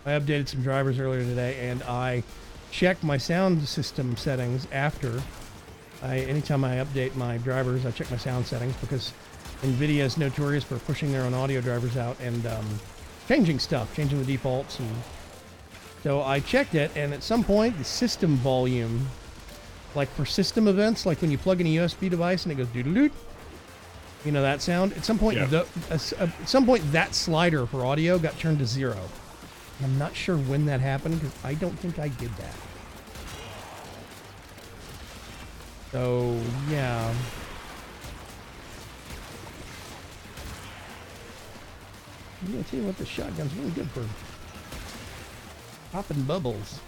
I updated some drivers earlier today, and I checked my sound system settings after. Anytime I update my drivers, I check my sound settings because NVIDIA is notorious for pushing their own audio drivers out and changing stuff, changing the defaults. And so I checked it, and at some point, the system volume, like for system events, like when you plug in a USB device and it goes doo-doo-doo, you know that sound? At some point, Yeah. at some point, that slider for audio got turned to 0. I'm not sure when that happened because I don't think I did that. So, yeah. I'm gonna tell you what, the shotgun's really good for popping bubbles.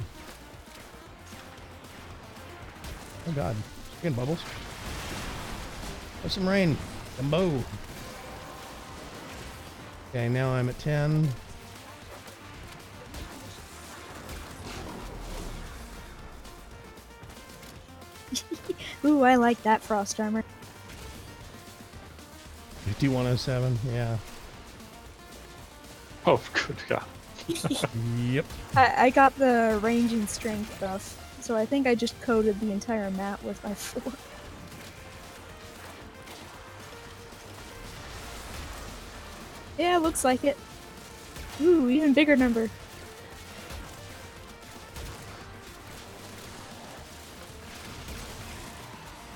Oh god, again bubbles. Have some rain. Gumbo. Okay, now I'm at 10. Ooh, I like that frost armor. 5107, yeah. Oh, good God. Yep. I got the range and strength buff, so I think I just coated the entire map with my 4. Yeah, looks like it. Ooh, even bigger number.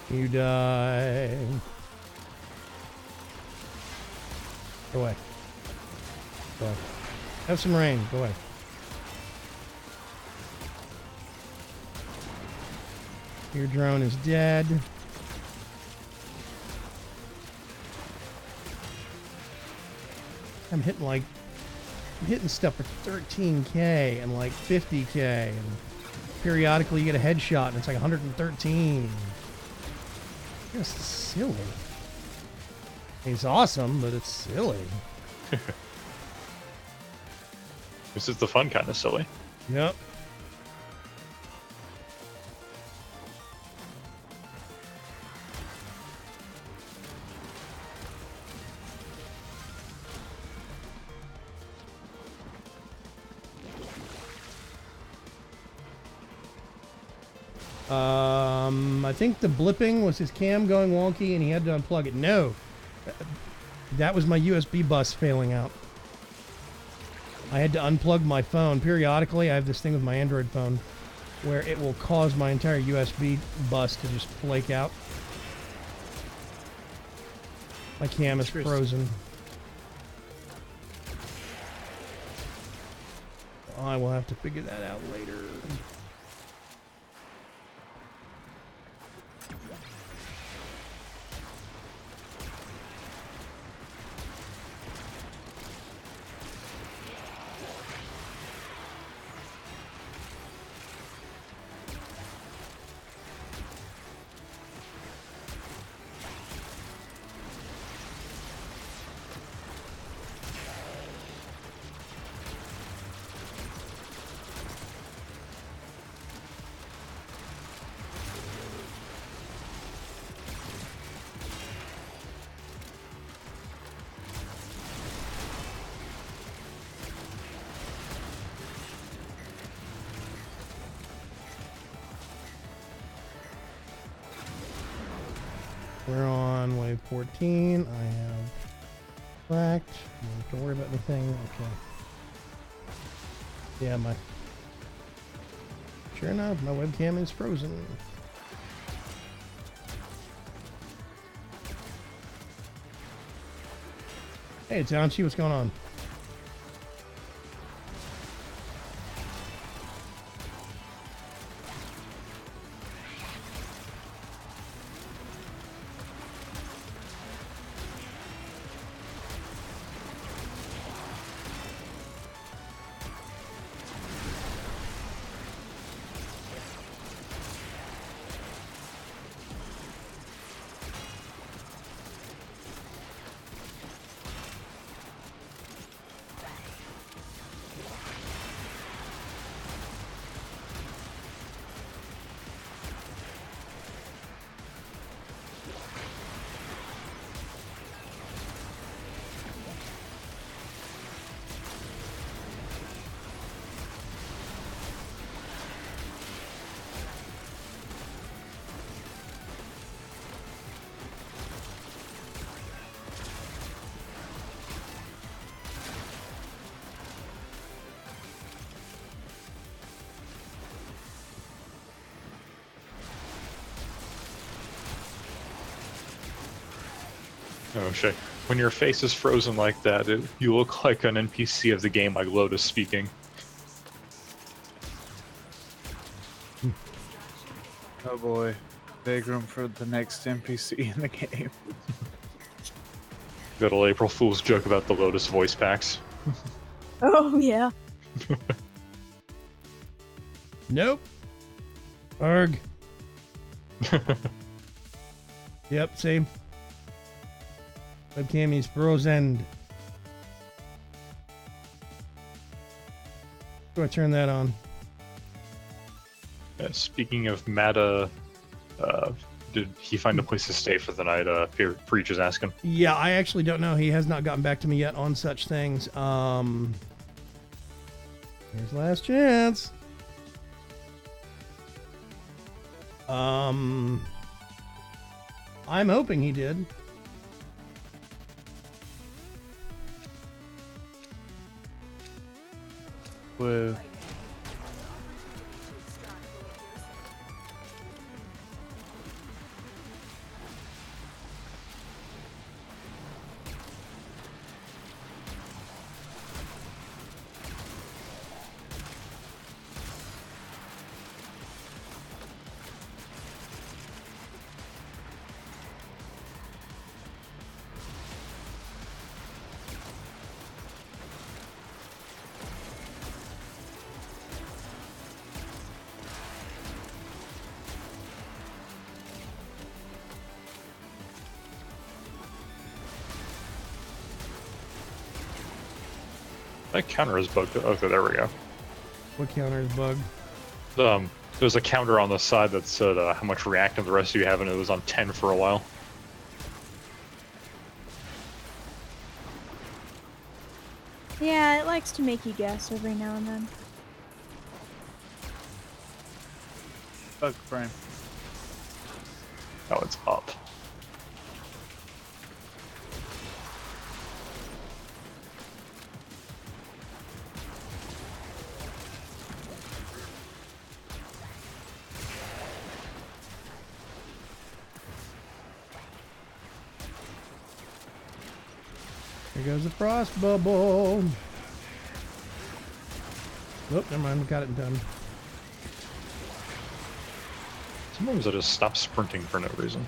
You die. Go away. Go away. Have some rain. Go away. Your drone is dead. I'm hitting stuff for 13k and like 50k, and periodically you get a headshot and it's like 113. Just silly. It's awesome, but it's silly. This is the fun kind of silly. Yep. I think the blipping was his cam going wonky and he had to unplug it. No, that was my USB bus failing out. I had to unplug my phone. Periodically, I have this thing with my Android phone where it will cause my entire USB bus to just flake out. My cam is frozen. I will have to figure that out later. We're on wave 14. I have cracked. Don't have to worry about anything. Okay. Yeah, sure enough, my webcam is frozen. Hey, it's Anchi, what's going on? Oh shit. When your face is frozen like that, you look like an NPC of the game, like Lotus speaking. Oh boy. Big room for the next NPC in the game. Got a little April Fool's joke about the Lotus voice packs. Oh, yeah. Nope. Arg. Yep, same. Webcam is frozen. Do I turn that on? Speaking of Mata, did he find a place to stay for the night? Preach is asking. Yeah, I actually don't know. He has not gotten back to me yet on such things. Here's last chance. I'm hoping he did. Woo. That counter is bugged. Okay, there we go. What counter is bugged? There's a counter on the side that said how much reactive the rest of you have, and it was on 10 for a while. Yeah, it likes to make you guess every now and then. Bug frame. Oh, it's up. Here goes the frost bubble. Nope, never mind. We got it done. Sometimes I just stop sprinting for no reason.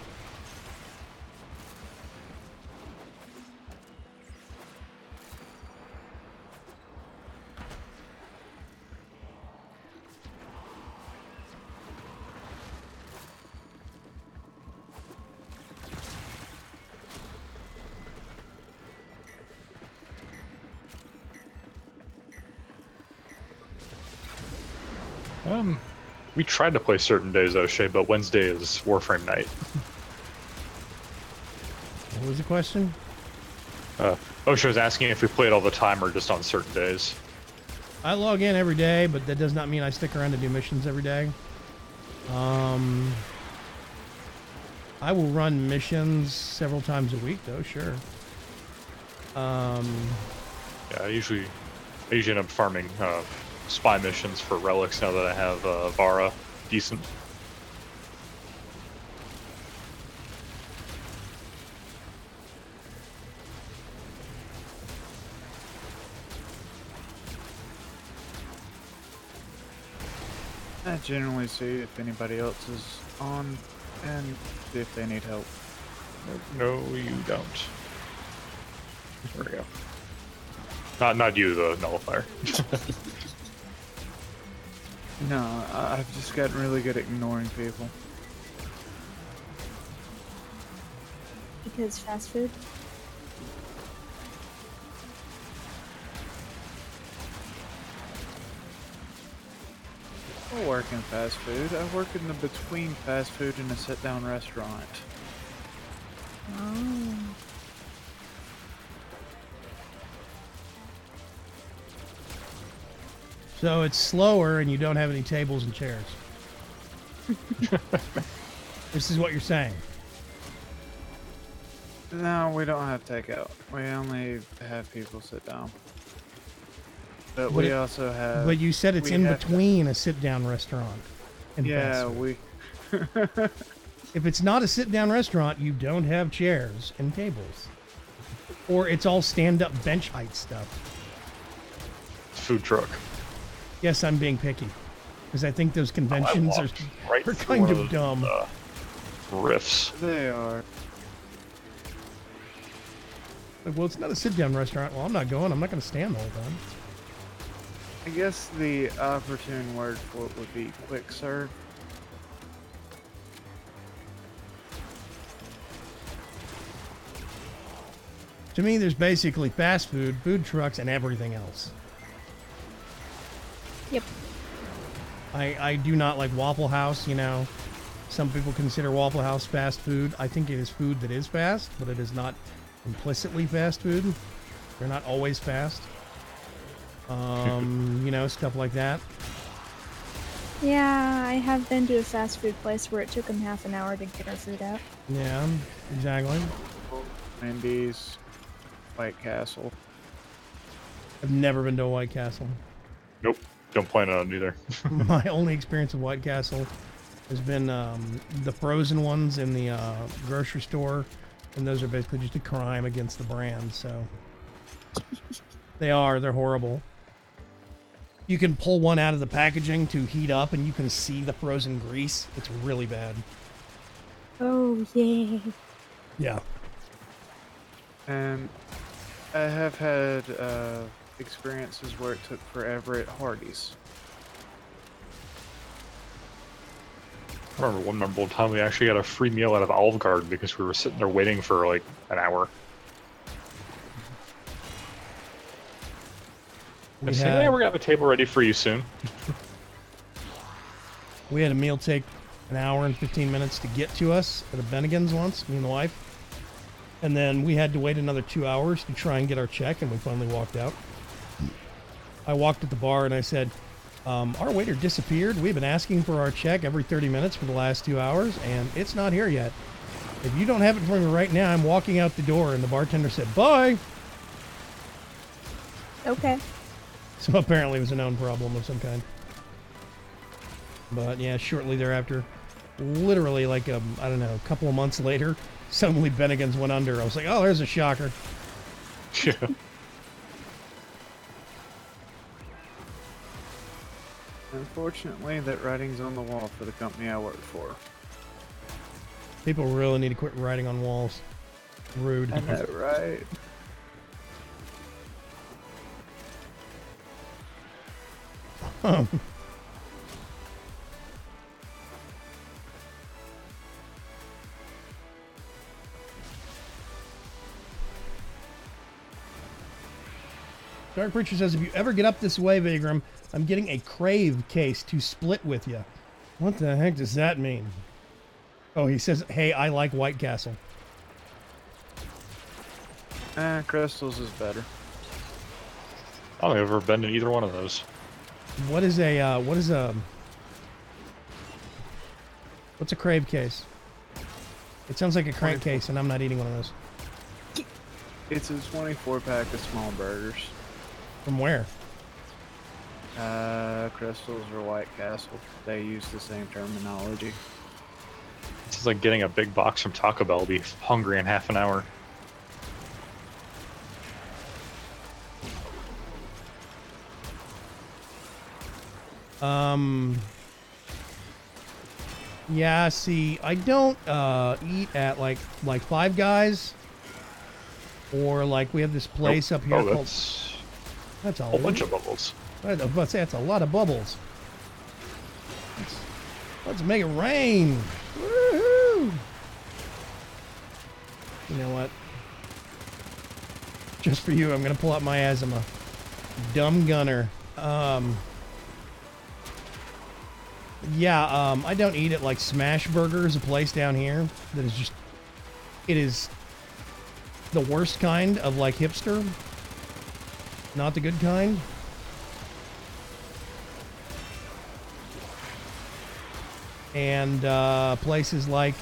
We tried to play certain days, O'Shea, but Wednesday is Warframe night. What was the question? O'Shea was asking if we played all the time or just on certain days. I log in every day, but that does not mean I stick around to do missions every day. I will run missions several times a week, though, sure. Yeah, I usually end up farming spy missions for relics now that I have Vara decent. I generally see if anybody else is on and see if they need help. No, you don't. There we go. Not you, the nullifier. No, I've just gotten really good at ignoring people. Because fast food. I work in fast food. I work in the between fast food and a sit-down restaurant. Oh. So it's slower and you don't have any tables and chairs. This is what you're saying. No, we don't have takeout. We only have people sit down. But we also have... But you said it's we in have between a sit-down restaurant and Yeah, fast food. we... If it's not a sit-down restaurant, you don't have chairs and tables. Or it's all stand-up bench height stuff. Food truck. Yes, I'm being picky. Because I think those conventions are Right kind through of dumb. Riffs. They are. Like, well, it's not a sit-down restaurant. Well, I'm not going. I'm not going to stand the whole time. I guess the opportune word for it would be quick serve. To me, there's basically fast food, food trucks, and everything else. Yep. I do not like Waffle House, you know. Some people consider Waffle House fast food. I think it is food that is fast, but it is not implicitly fast food. They're not always fast. You know, stuff like that. Yeah, I have been to a fast food place where it took them half an hour to get our food out. Yeah, exactly. Wendy's, White Castle. I've never been to a White Castle. Nope. Don't plan on it either. My only experience with White Castle has been the frozen ones in the grocery store, and those are basically just a crime against the brand. So they're horrible. You can pull one out of the packaging to heat up, and you can see the frozen grease. It's really bad. Oh, yeah. Yeah. And I have had experiences where it took forever at Hardee's. I remember one memorable time we actually got a free meal out of Olive Garden because we were sitting there waiting for like an hour. We Yeah, had, we're gonna have a table ready for you soon. we had a meal take an hour and 15 minutes to get to us at a Bennigan's once, me and the wife. And then we had to wait another 2 hours to try and get our check, and we finally walked out. I walked at the bar and I said, our waiter disappeared. We've been asking for our check every 30 minutes for the last 2 hours, and it's not here yet. If you don't have it for me right now, I'm walking out the door. And the bartender said, bye. Okay. So apparently it was a known problem of some kind. But yeah, shortly thereafter, literally like, I don't know, a couple of months later, suddenly Bennigan's went under. I was like, oh, there's a shocker. Yeah. Unfortunately, that writing's on the wall for the company I work for. People really need to quit writing on walls. Rude. I know, right? Dark Preacher says, if you ever get up this way, Vagram, I'm getting a Crave case to split with you. What the heck does that mean? Oh, he says, hey, I like White Castle. Crystals is better. I don't think I've ever been to either one of those. What's a Crave case? It sounds like a crankcase, and I'm not eating one of those. It's a 24-pack of small burgers. From where? Crystals or White Castle. They use the same terminology. It's like getting a big box from Taco Bell. Be hungry in half an hour. Yeah, see, I don't eat at like Five Guys, or like we have this place up here Oh, called. That's a whole bunch of bubbles. I was about to say that's a lot of bubbles. Let's make it rain. Woohoo! You know what? Just for you, I'm gonna pull out my asthma. Dumb gunner. Yeah, I don't eat it like Smash Burgers, a place down here that is just, it is the worst kind of like hipster, not the good kind. And places like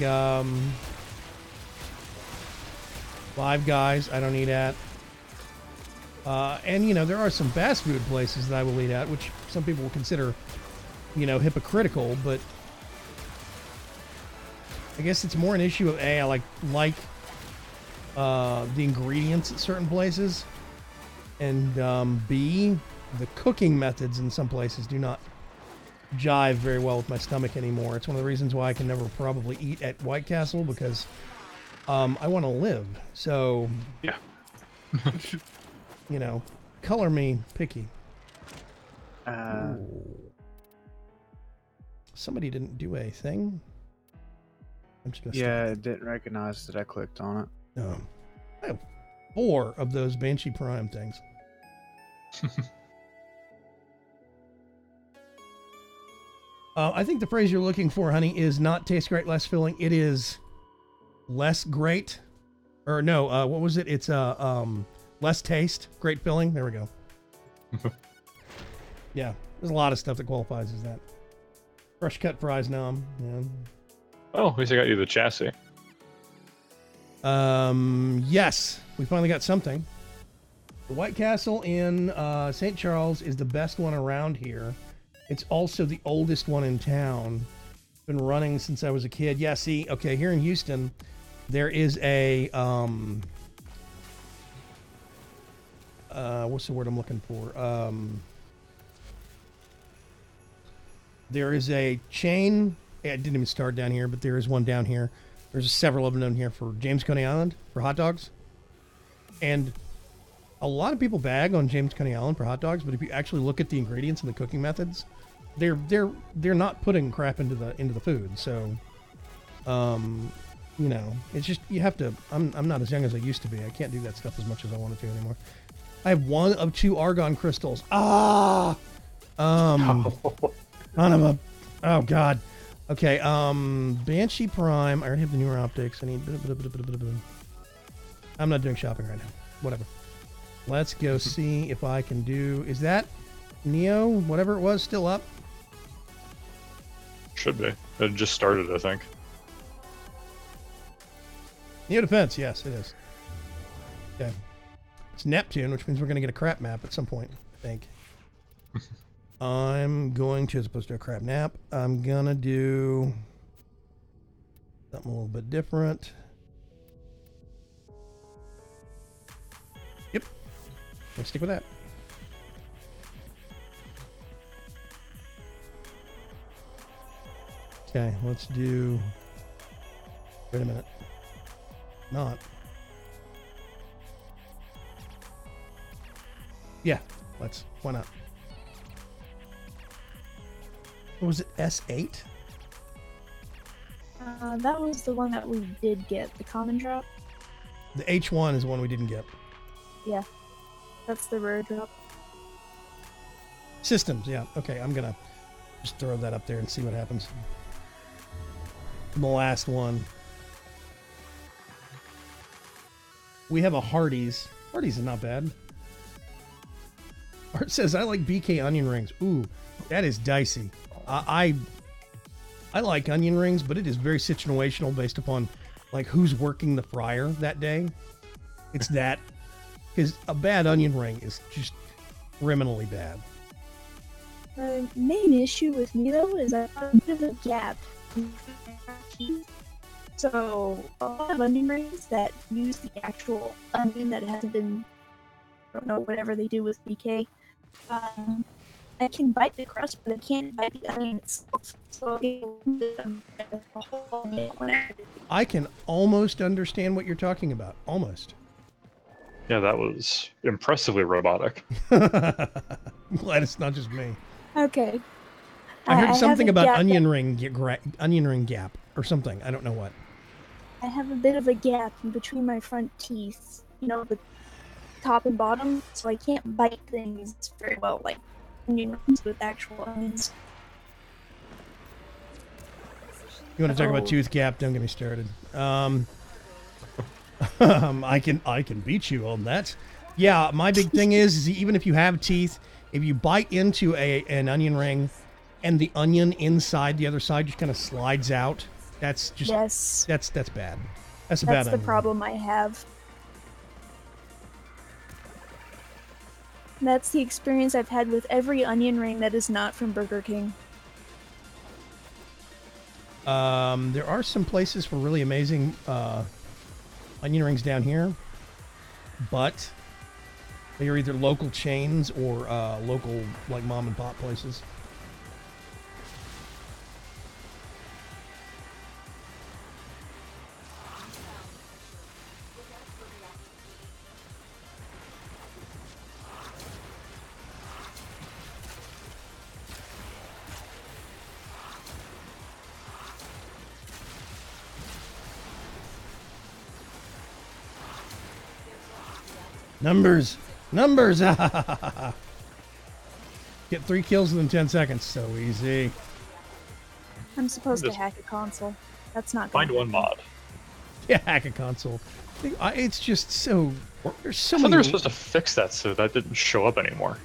Five Guys, I don't eat at. And you know, there are some fast food places that I will eat at, which some people will consider, you know, hypocritical, but I guess it's more an issue of A, I like the ingredients at certain places, and B, the cooking methods in some places do not jive very well with my stomach anymore. It's one of the reasons why I can never probably eat at White Castle, because I want to live. So, Yeah. you know, color me picky. Somebody didn't do a thing. I'm just gonna Yeah, it didn't recognize that I clicked on it. No. I have 4 of those Banshee Prime things. I think the phrase you're looking for, honey, is not taste great, less filling. It is less great. Or no, what was it? It's less taste, great filling. There we go. Yeah, there's a lot of stuff that qualifies as that. Fresh cut fries now. Yeah. Oh, at least I got you the chassis. Yes, we finally got something. The White Castle in St. Charles is the best one around here. It's also the oldest one in town. Been running since I was a kid. Yeah, see, okay, here in Houston, there is a what's the word I'm looking for? There is a chain. It didn't even start down here, but there is one down here. There's several of them down here for James Coney Island for hot dogs. And a lot of people bag on James Coney Island for hot dogs, but if you actually look at the ingredients and the cooking methods, they're not putting crap into the food. So, you know, it's just you have to. I'm not as young as I used to be. I can't do that stuff as much as I wanted to anymore. I have 1 of 2 argon crystals. Ah! Son of a... Oh, God. Okay, Banshee Prime. I already have the newer optics. I need... I'm not doing shopping right now. Whatever. Let's go see if I can do... Is that Neo, whatever it was, still up? Should be. It just started, I think. Neo Defense, yes, it is. Okay. It's Neptune, which means we're going to get a crap map at some point, I think. I'm going to, as opposed to a crap nap, I'm going to do something a little bit different. Yep. Let's stick with that. Okay, let's do... Wait a minute. Not. Yeah, let's. Why not? What was it, S8? That was the one that we did get, the common drop. The H1 is the one we didn't get. Yeah, that's the rare drop. Systems, yeah. Okay, I'm gonna just throw that up there and see what happens. The last one. We have a Hardee's. Hardee's is not bad. Art says, I like BK onion rings. Ooh, that is dicey. I like onion rings, but it is very situational based upon like who's working the fryer that day. It's that. Because a bad onion ring is just criminally bad. The main issue with me, though, is I have a bit of a gap. So, a lot of onion rings that use the actual onion that hasn't been, I don't know, whatever they do with BK, I can bite the crust, but I can't bite the onion itself. So, I can almost understand what you're talking about. Almost. Yeah, that was impressively robotic. I'm glad it's not just me. Okay. I heard something about onion that... ring gap or something. I don't know what. I have a bit of a gap in between my front teeth, you know, the top and bottom, so I can't bite things very well, like onion rings with actual onions. You want to talk about tooth gap? Don't get me started. I can beat you on that. Yeah, my big thing is even if you have teeth, if you bite into an onion ring, and the onion inside the other side just kind of slides out, that's just that's bad. That's a bad. That's the problem I have. That's the experience I've had with every onion ring that is not from Burger King. There are some places for really amazing onion rings down here, but they are either local chains or local like mom and pop places. Numbers! Get 3 kills within 10 seconds. So easy. I'm supposed to hack a console. That's not Find gonna one mod. Yeah, hack a console. It's just so... There's so I thought many... they were supposed to fix that so that didn't show up anymore.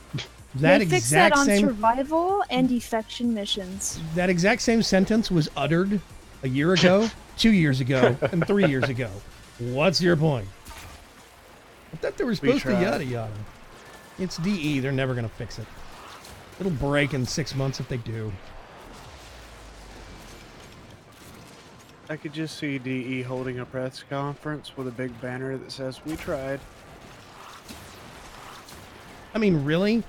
They fixed that on survival and defection missions. That exact same sentence was uttered a year ago, 2 years ago, and 3 years ago. What's your point? I thought they were supposed to yada yada. It's DE. They're never going to fix it. It'll break in 6 months if they do. I could just see DE holding a press conference with a big banner that says, "We tried." I mean, really?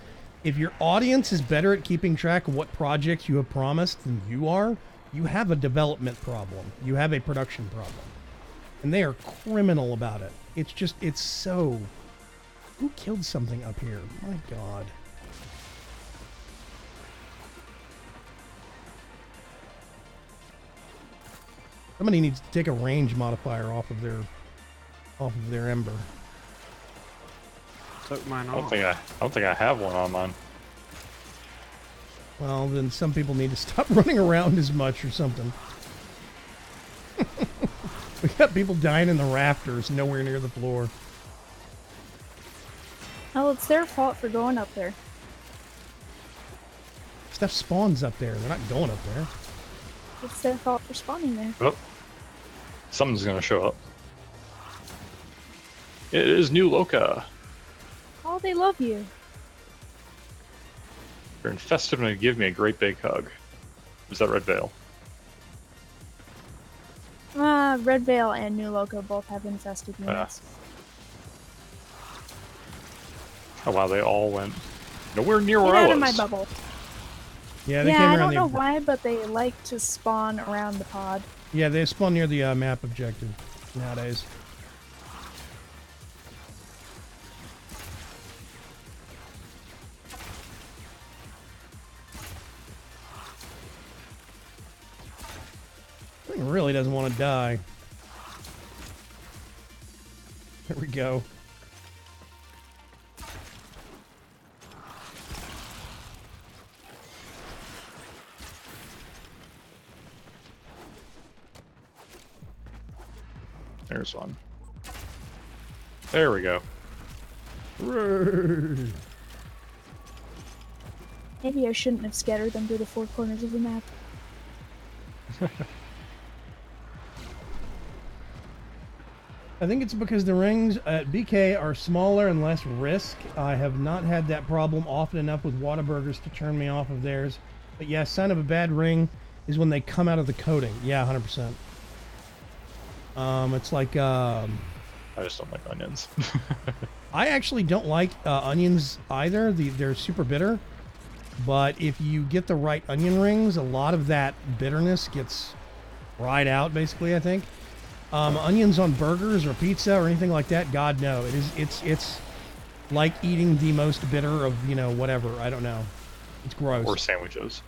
If your audience is better at keeping track of what projects you have promised than you are, you have a development problem. You have a production problem. And they are criminal about it. It's so... Who killed something up here? My God. Somebody needs to take a range modifier off of their Ember. took mine I don't off. think I don't think I have one on mine. Well, then some people need to stop running around as much or something. We got people dying in the rafters, nowhere near the floor. Oh, it's their fault for going up there. Stuff spawns up there. They're not going up there. It's their fault for spawning there. Oh, something's gonna show up. It is New Loca. Oh, they love you. You're infested and give me a great big hug. Is that Red Veil? Red Veil and New Loco both have infested units. Oh wow, they all went nowhere near Get where I out was. of my bubble. Yeah, they Yeah, came I around don't know the. why, but they like to spawn around the pod. Yeah, they spawn near the map objective nowadays. Thing really doesn't want to die. There we go. There's one. There we go. Maybe I shouldn't have scattered them to the four corners of the map. I think it's because the rings at BK are smaller and less risk. I have not had that problem often enough with Whataburgers to turn me off of theirs. But yeah, sign of a bad ring is when they come out of the coating. Yeah, 100%. It's like I just don't like onions. I actually don't like onions either. They're super bitter. But if you get the right onion rings, a lot of that bitterness gets dried out, basically, I think. Onions on burgers or pizza or anything like that, God, no. It's like eating the most bitter of, you know, whatever. I don't know. It's gross. Or sandwiches.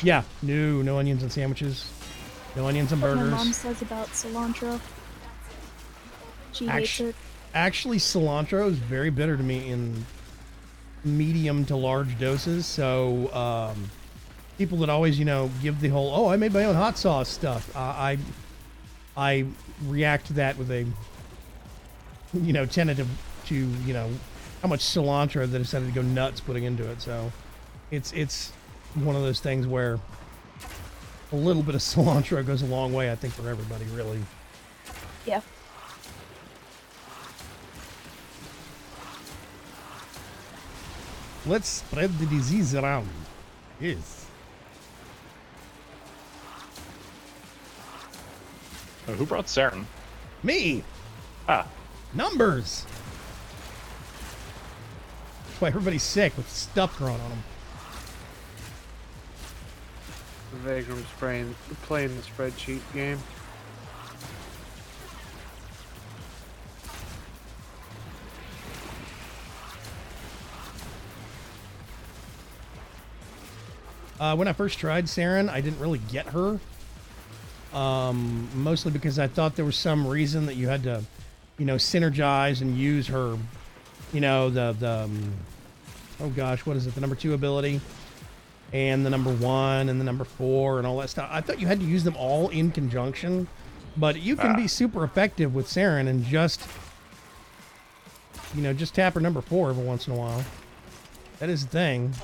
Yeah, no onions on sandwiches. No onions on What burgers. my mom says about cilantro. She hates it. Actually, cilantro is very bitter to me in medium to large doses. So, people that always, you know, give the whole, oh, I made my own hot sauce stuff. I react to that with a, you know, tentative to, you know, how much cilantro that I decided to go nuts putting into it. So, it's one of those things where a little bit of cilantro goes a long way, I think, for everybody, really. Yeah. Let's spread the disease around. Yes. Oh, who brought Saren? Me! Ah, Numbers! That's why everybody's sick with stuff growing on them. Vagram's playing the spreadsheet game. When I first tried Saren, I didn't really get her. Mostly because I thought there was some reason that you had to, you know, synergize and use her, you know, oh gosh, what is it? The number 2 ability and the number 1 and the number 4 and all that stuff. I thought you had to use them all in conjunction, but you can be super effective with Saren and just, you know, just tap her number 4 every once in a while. That is the thing.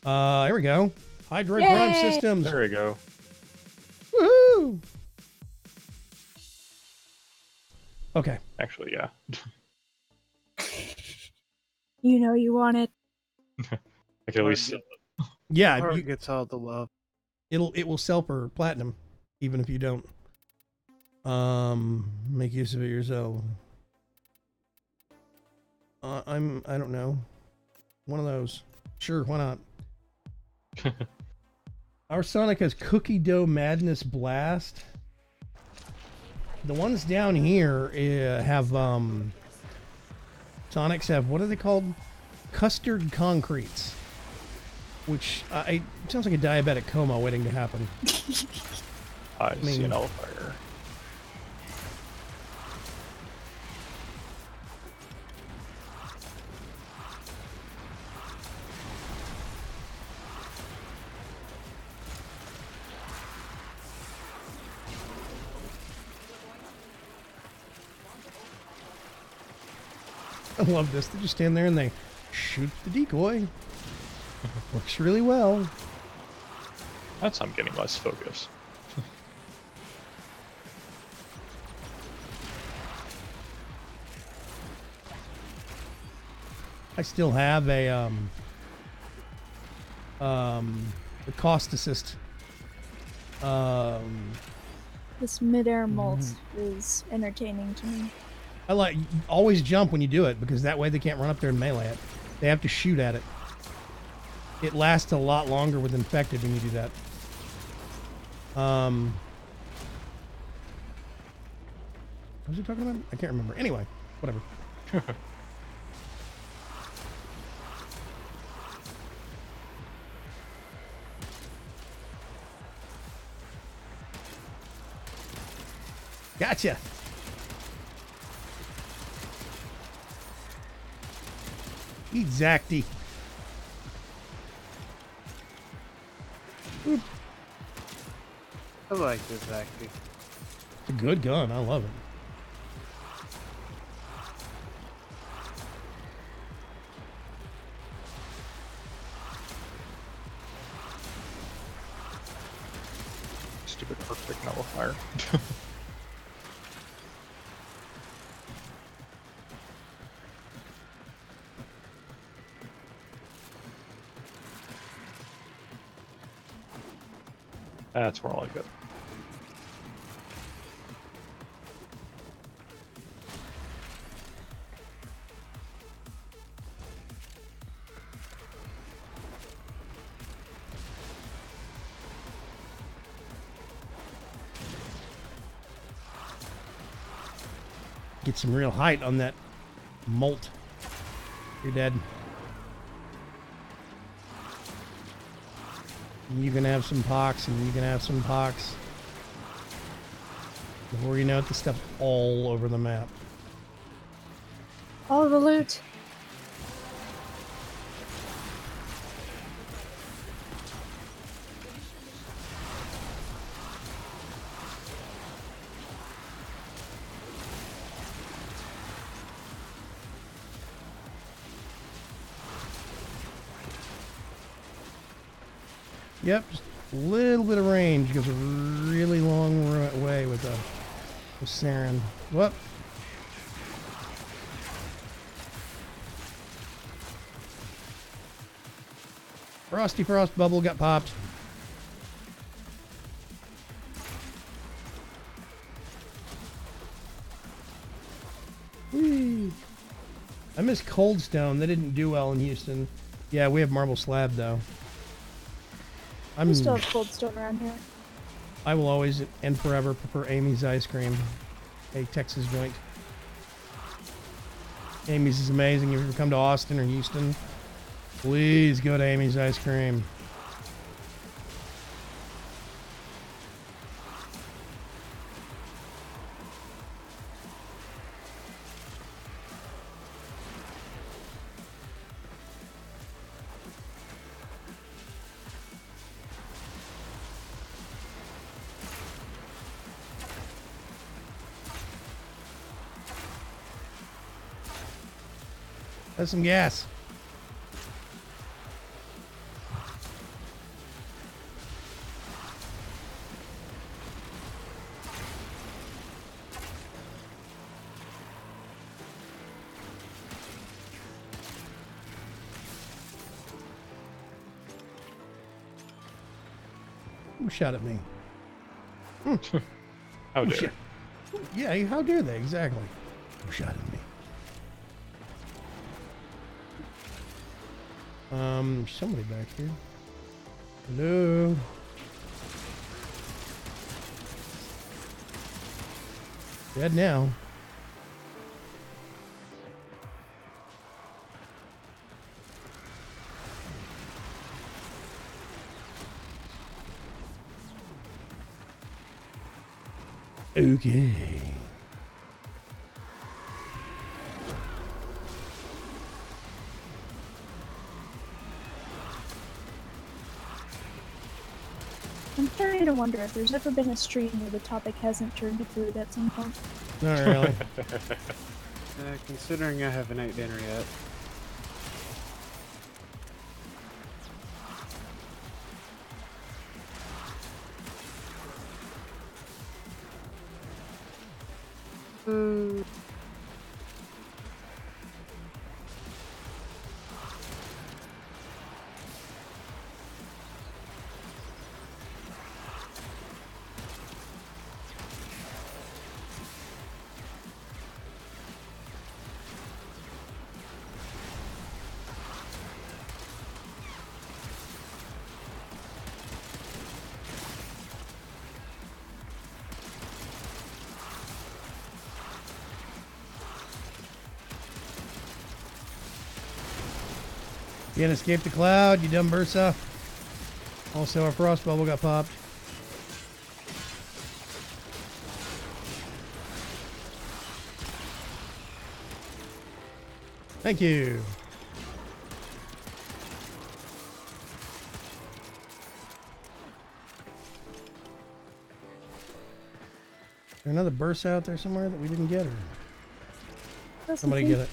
Here we go. Hydroid Prime Yay! Systems. there we go. Woohoo! Okay. Actually, yeah. You know you want it. I can at least. Yeah, Or it gets all the love. it will sell for platinum, even if you don't make use of it yourself. I don't know. One of those. Sure, why not? Our Sonic has Cookie Dough Madness Blast. The ones down here have Sonics have, what are they called? Custard Concretes, which it sounds like a diabetic coma waiting to happen. I see an Elfire. I love this. They just stand there and they shoot the decoy. Works really well. That's how I'm getting less focus. I still have a the cost assist. This mid-air molt is entertaining to me. I like always jump when you do it because that way they can't run up there and melee it. They have to shoot at it. It lasts a lot longer with infected when you do that. What was he talking about? I can't remember. Anyway, whatever. Gotcha. Exactly. Oop. I like this acting. It's a good gun. I love it. Stupid Arctic nullifier. That's more like it. Get some real height on that molt. You're dead. You can have some pox, and you can have some pox. Before you know it, the stuff's all over the map. All the loot. Yep, just a little bit of range goes a really long way with the Saren. Whoop. Frosty Frost bubble got popped. Whee. I miss Coldstone. They didn't do well in Houston. Yeah, we have Marble Slab though. We still have Coldstone around here. I will always and forever prefer Amy's ice cream, a Texas joint. Amy's is amazing. If you ever come to Austin or Houston, please go to Amy's ice cream. That's some gas. Who shot at me? How dare. Yeah, how dare they? Exactly. Who shot at me? Somebody back here. Hello? Dead now. Okay. I'm starting to wonder if there's ever been a stream where the topic hasn't turned to food at some point. Not really. Considering I haven't ate dinner yet. You can't escape the cloud, you dumb Bursa. Also, our frost bubble got popped. Thank you. Is there another burst out there somewhere that we didn't get? Or That's the somebody thing. get it?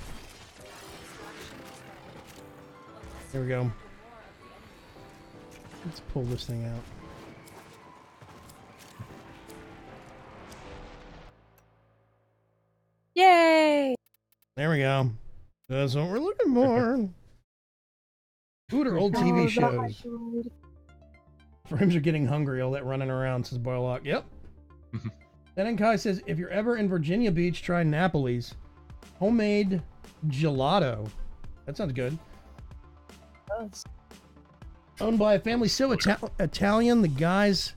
Here we go. Let's pull this thing out. Yay! There we go. That's what we're looking for. Food or old Oh, TV the shows? Hydroid. Frames are getting hungry. All that running around, says Boylock. Yep. Then Kai says, if you're ever in Virginia Beach, try Napoli's homemade gelato. That sounds good. Does. Owned by a family so Italian, the guy's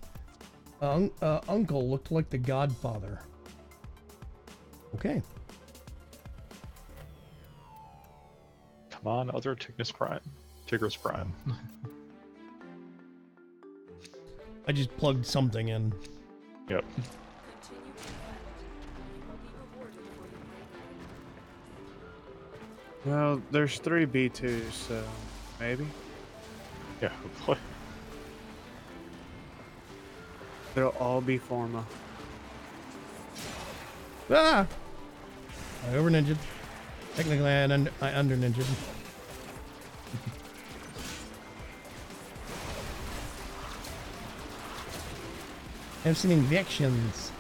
uncle looked like the Godfather. Okay. Come on, other Tigris Prime. Tigris Prime. I just plugged something in. Yep. Well, there's 3 B2s, so maybe. Yeah, hopefully. They'll all be Forma. Ah! I over ninja'd. Technically, I under ninja'd. Have some injections.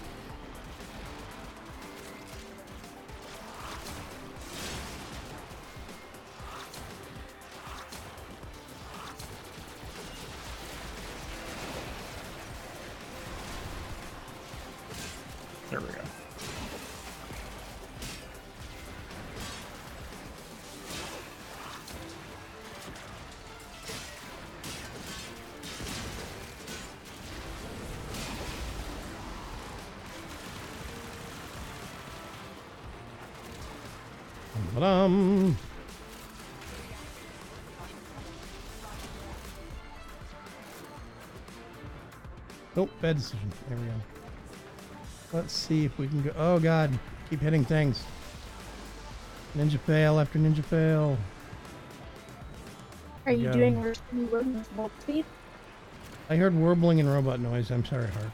There we go. Ba-dum. Oh, bad decision. There we go. Let's see if we can go. Oh god, keep hitting things. Ninja fail after ninja fail. Are you Yeah. doing with bolt speed? I heard warbling and robot noise. I'm sorry, Heart.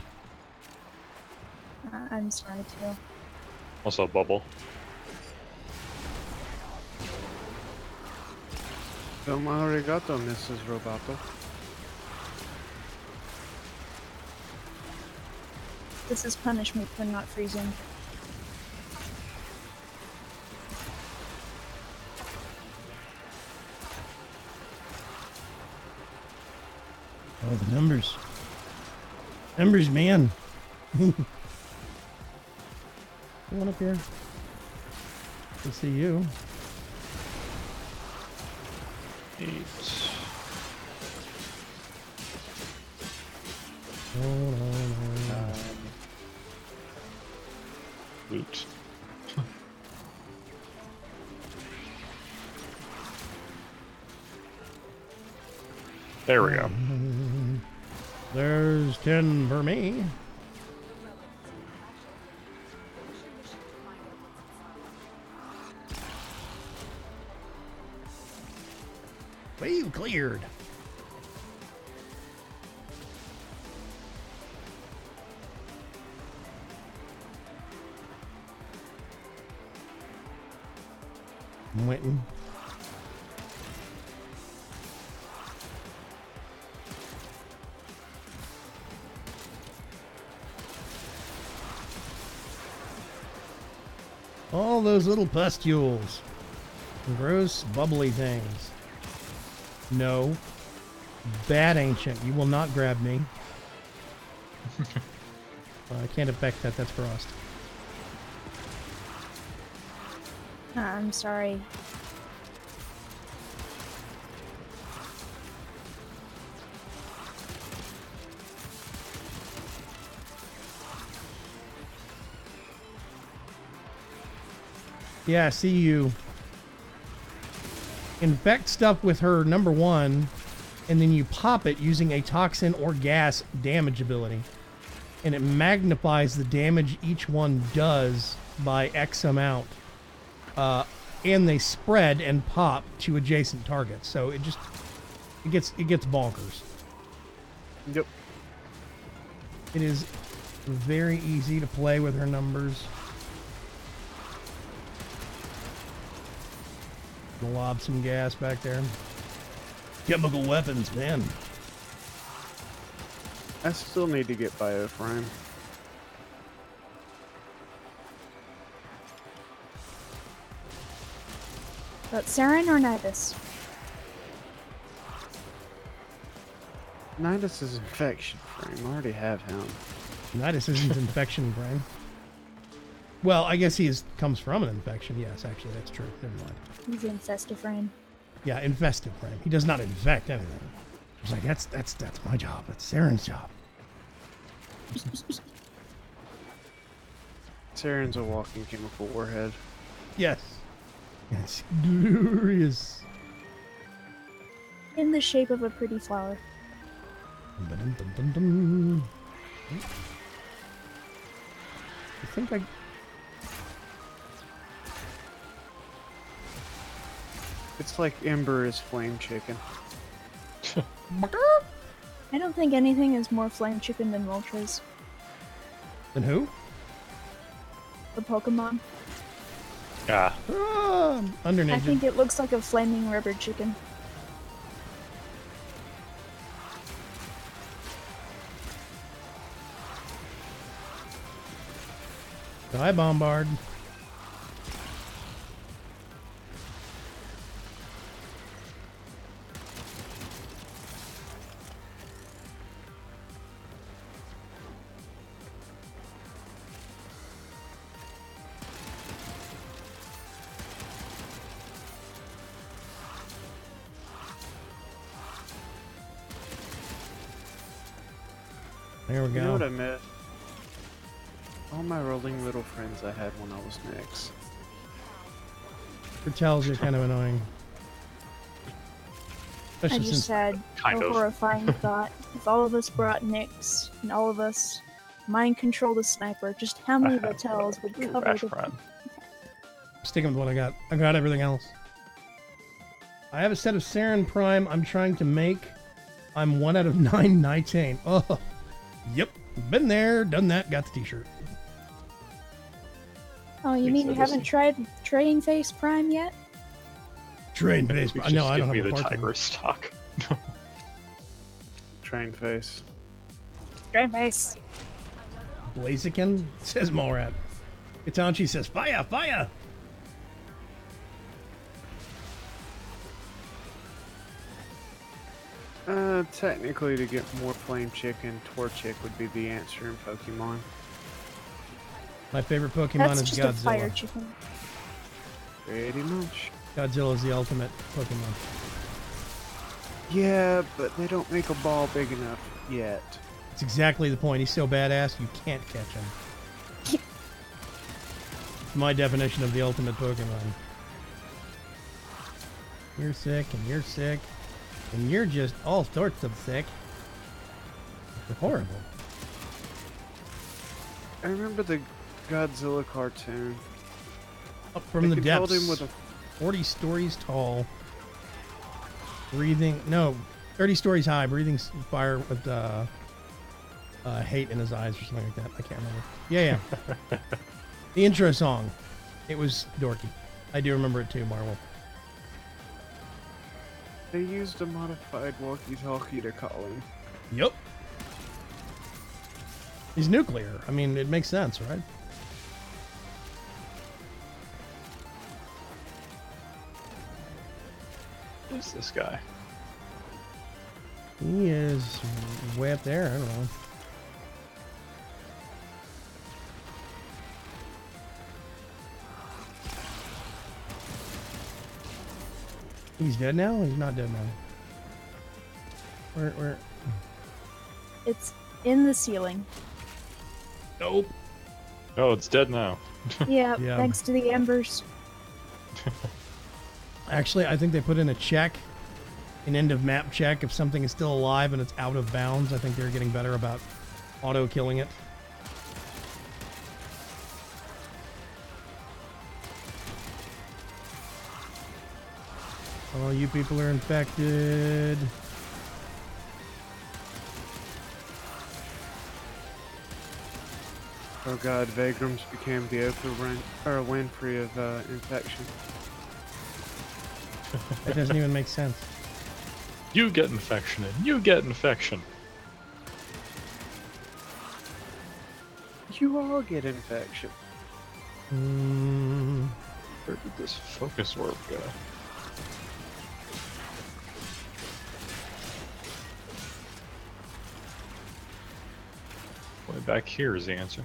I'm sorry too. Also, bubble. Domo arigato, Mrs. Roboto. This is punishment for not freezing. Oh, the numbers. Numbers, man. Come on up here. I see you. 8. Loot. There we go. There's 10 for me. Wave cleared. I'm waiting. All those little pustules. Gross, bubbly things. No. Bad ancient. You will not grab me. I can't affect that. That's frost. I'm sorry. Yeah, see you. Infect stuff with her number 1, and then you pop it using a toxin or gas damage ability. And it magnifies the damage each one does by X amount. And they spread and pop to adjacent targets. So it gets bonkers. Yep. It is very easy to play with her numbers. Lob some gas back there. Chemical weapons, man. I still need to get Bioframe. But Saren or Nidus? Nidus is infection frame. I already have him. Nidus isn't infection brain. Well, I guess comes from an infection. Yes, actually, that's true. Never mind. He's Infestiframe. Yeah, infested brain. He does not infect anything. It's like that's my job. That's Saren's job. Saren's a walking chemical warhead. Yes. It's glorious. In the shape of a pretty flower. Ba-dum-dum-dum-dum. I think I... It's like Ember is flame chicken. I don't think anything is more flame chicken than Moltres. Then who? The Pokemon. Yeah. Under I Ninja. think it looks like a flaming rubber chicken. Die, Bombard. There we You know what go. I miss? All my rolling little friends I had when I was Nyx. Foretells are kind of annoying. I Especially just since had Kind a of. horrifying thought. If all of us brought Nyx and all of us mind control the sniper, just how many Foretels would cover Ash the... Prime. sticking with what I got. I got everything else. I have a set of Saren Prime I'm trying to make. I'm 1 out of 9 Nitane. Oh, yep. Been there, done that, got the t-shirt. Oh, you mean you haven't tried Train Face Prime yet? Train base. You No, just I don't give have me a the part tiger stock. Train face. Train Face. Blaziken says Molrat. Itachi says fire, fire. Technically to get more flame chicken, Torchic would be the answer in Pokemon. My favorite Pokemon That's is just a fire Godzilla. chicken. Pretty much. Godzilla is the ultimate Pokemon. Yeah, but they don't make a ball big enough yet. It's exactly the point. He's so badass, you can't catch him. It's my definition of the ultimate Pokemon. You're sick, and you're sick, and you're just all sorts of sick. You're horrible. I remember the Godzilla cartoon. Up from the They controlled depths, him with a 40 stories tall, breathing, no, 30 stories high, breathing fire with hate in his eyes or something like that. I can't remember. Yeah. The intro song. It was dorky. I do remember it too, Marvel. They used a modified walkie-talkie to call him. Yep. He's nuclear. I mean, it makes sense, right? Who's this guy? He is way up there. I don't know. He's dead now? He's not dead now. Where? It's in the ceiling. Nope. Oh, it's dead now. Yeah, Yeah. thanks to the embers. Actually, I think they put in a check, an end of map check. If something is still alive and it's out of bounds, I think they're getting better about auto killing it. Oh, you people are infected. Oh god, Vagrams became the Winfrey of infection. That doesn't even make sense. You get infection, and you get infection. You all get infection. Where did this focus orb go? Way back here is the answer.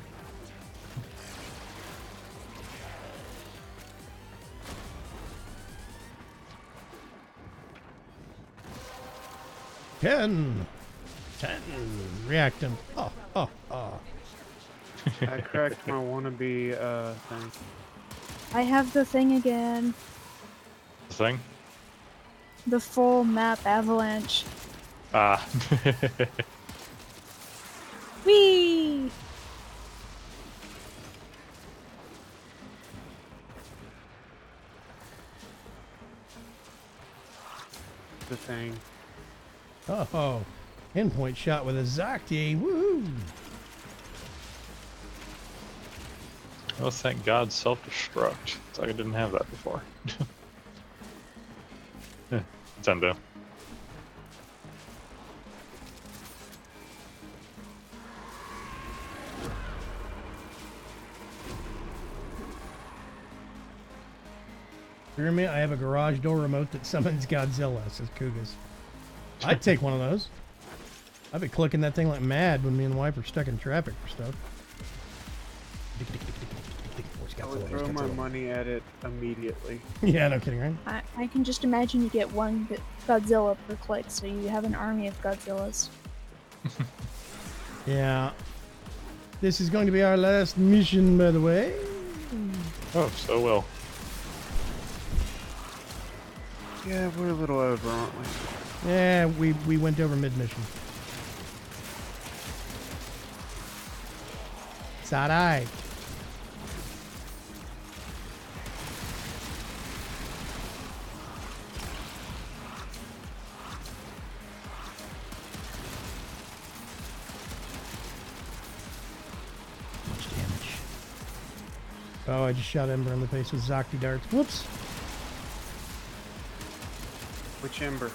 Ten reactant. Oh. I cracked my wannabe thing. I have the thing again. The thing? The full map avalanche. Ah. Whee! The thing. Oh. Endpoint shot with a Zakti. Woohoo! Oh, thank God, self-destruct. It's like I didn't have that before. It's endo. Hear me? I have a garage door remote that summons Godzilla, says Kugas. I'd take one of those. I've been clicking that thing like mad when me and the wife are stuck in traffic for stuff. I would throw my money at it immediately. Yeah, no kidding, right? I can just imagine you get one Godzilla per click, so you have an army of Godzillas. Yeah. This is going to be our last mission, by the way. Oh, so well. Yeah, we're a little over, aren't we? Yeah, we went over mid-mission. It's alright. Much damage. Oh, I just shot Ember in the face with Zakti darts. Whoops. Which Ember?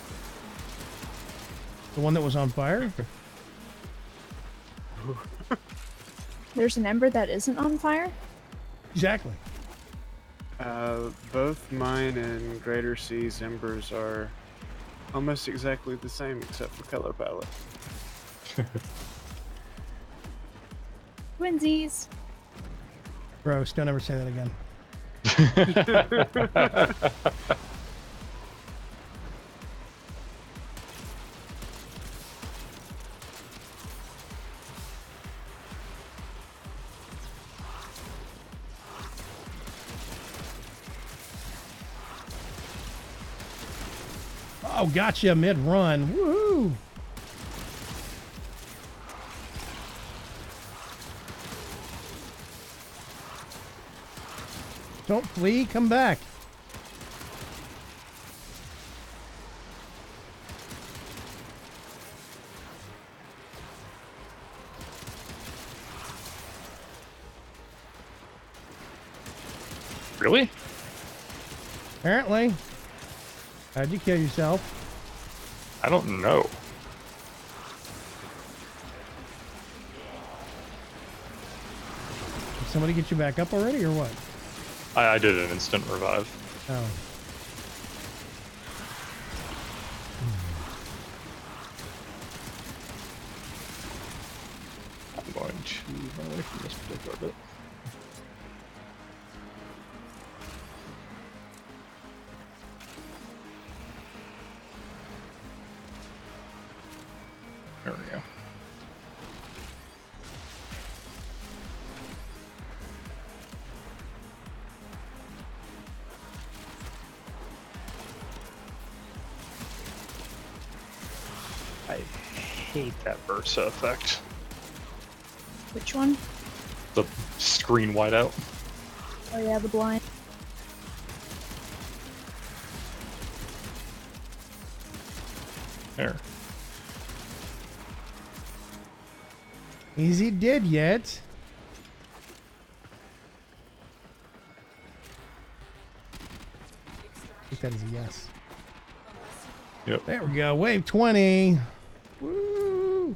The one that was on fire? There's an ember that isn't on fire? Exactly. Both mine and Greater Sea's Embers are almost exactly the same except for color palette. Twinsies! Gross, don't ever say that again. Oh, gotcha mid-run. Woohoo! Don't flee, come back. Really? Apparently. How'd you kill yourself? I don't know. Did somebody get you back up already, or what? I did an instant revive. Oh. I'm going to run away from this particular bit. There we go. I hate that Versa effect. Which one? The screen whiteout. Oh yeah, the blind. There. Is he dead yet? I think that is a yes. Yep. There we go. Wave 20. Woo!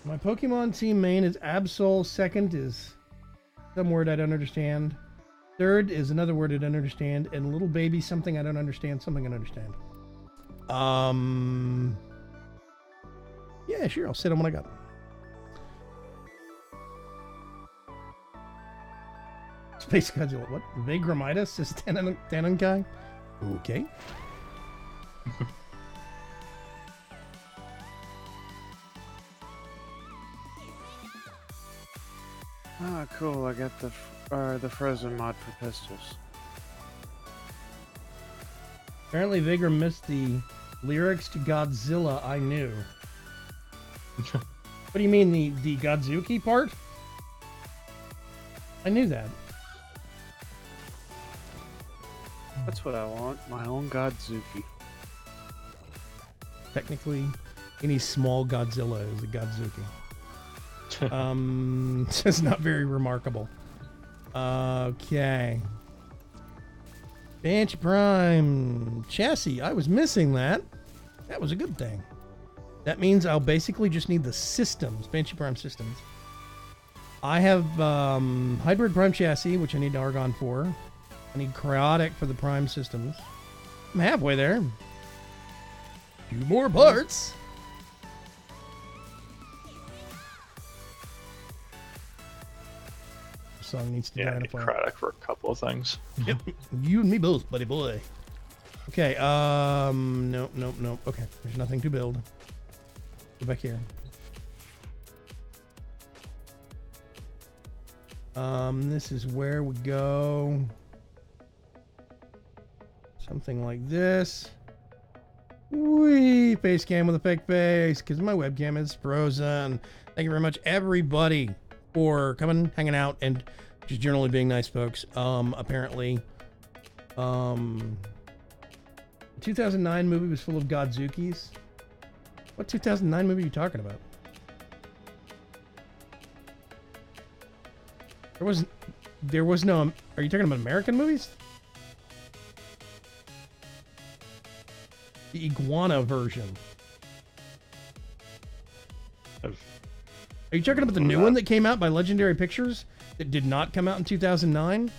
My Pokemon team main is Absol. Second is some word I don't understand. Third is another word I don't understand. And little baby something I don't understand. Something I don't understand. Yeah, sure. I'll sit on what I got. Space Godzilla. What? Vagramitis is Tanankai? Okay. Ah, cool. I got the frozen mod for pistols. Apparently Vigor missed the lyrics to Godzilla I knew. What do you mean, the Godzuki part? I knew that. That's what I want. My own Godzuki. Technically, any small Godzilla is a Godzuki. It's not very remarkable. Okay. Banshee Prime chassis. I was missing that. That was a good thing. That means I'll basically just need the systems, Banshee Prime systems. I have Hydroid Prime chassis, which I need Argon for. I need Cryotic for the Prime systems. I'm halfway there. Few more parts. The song needs to Yeah, I need identify. Craddock for a couple of things. Yep, you and me both, buddy boy. Okay, nope. Okay, there's nothing to build. Go back here. This is where we go. Something like this. Whee! Face cam with a fake face, because my webcam is frozen. Thank you very much, everybody, for coming, hanging out, and just generally being nice folks. Apparently, 2009 movie was full of Godzukis. What 2009 movie are you talking about? There was no, are you talking about American movies? The Iguana version. Are you talking about the new one that came out by Legendary Pictures that did not come out in 2009?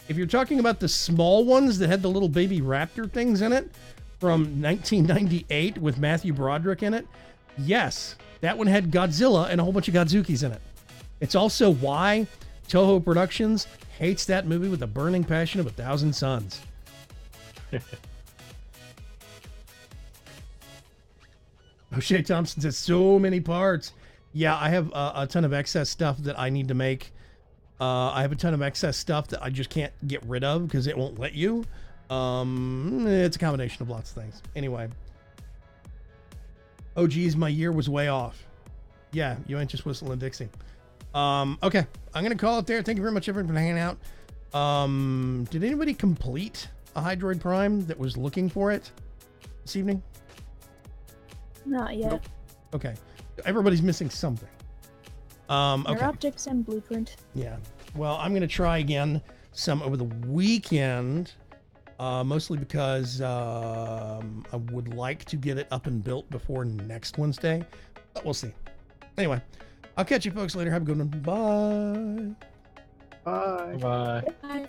If you're talking about the small ones that had the little baby raptor things in it from 1998 with Matthew Broderick in it, yes, that one had Godzilla and a whole bunch of Godzukis in it. It's also why Toho Productions hates that movie with the burning passion of 1,000 suns. O'Shea Thompson says so many parts. Yeah, I have a ton of excess stuff that I need to make. I have a ton of excess stuff that I just can't get rid of because it won't let you. It's a combination of lots of things. Anyway. Oh, geez, my year was way off. Yeah, you ain't just whistling Dixie. Okay, I'm going to call it there. Thank you very much, everyone, for hanging out. Did anybody complete a Hydroid Prime that was looking for it this evening? Not yet. Nope. Okay. Everybody's missing something. Your Okay. optics and blueprint. Yeah. Well, I'm going to try again some over the weekend, mostly because I would like to get it up and built before next Wednesday, but we'll see. Anyway, I'll catch you folks later. Have a good one. Bye. Bye. Bye. Bye.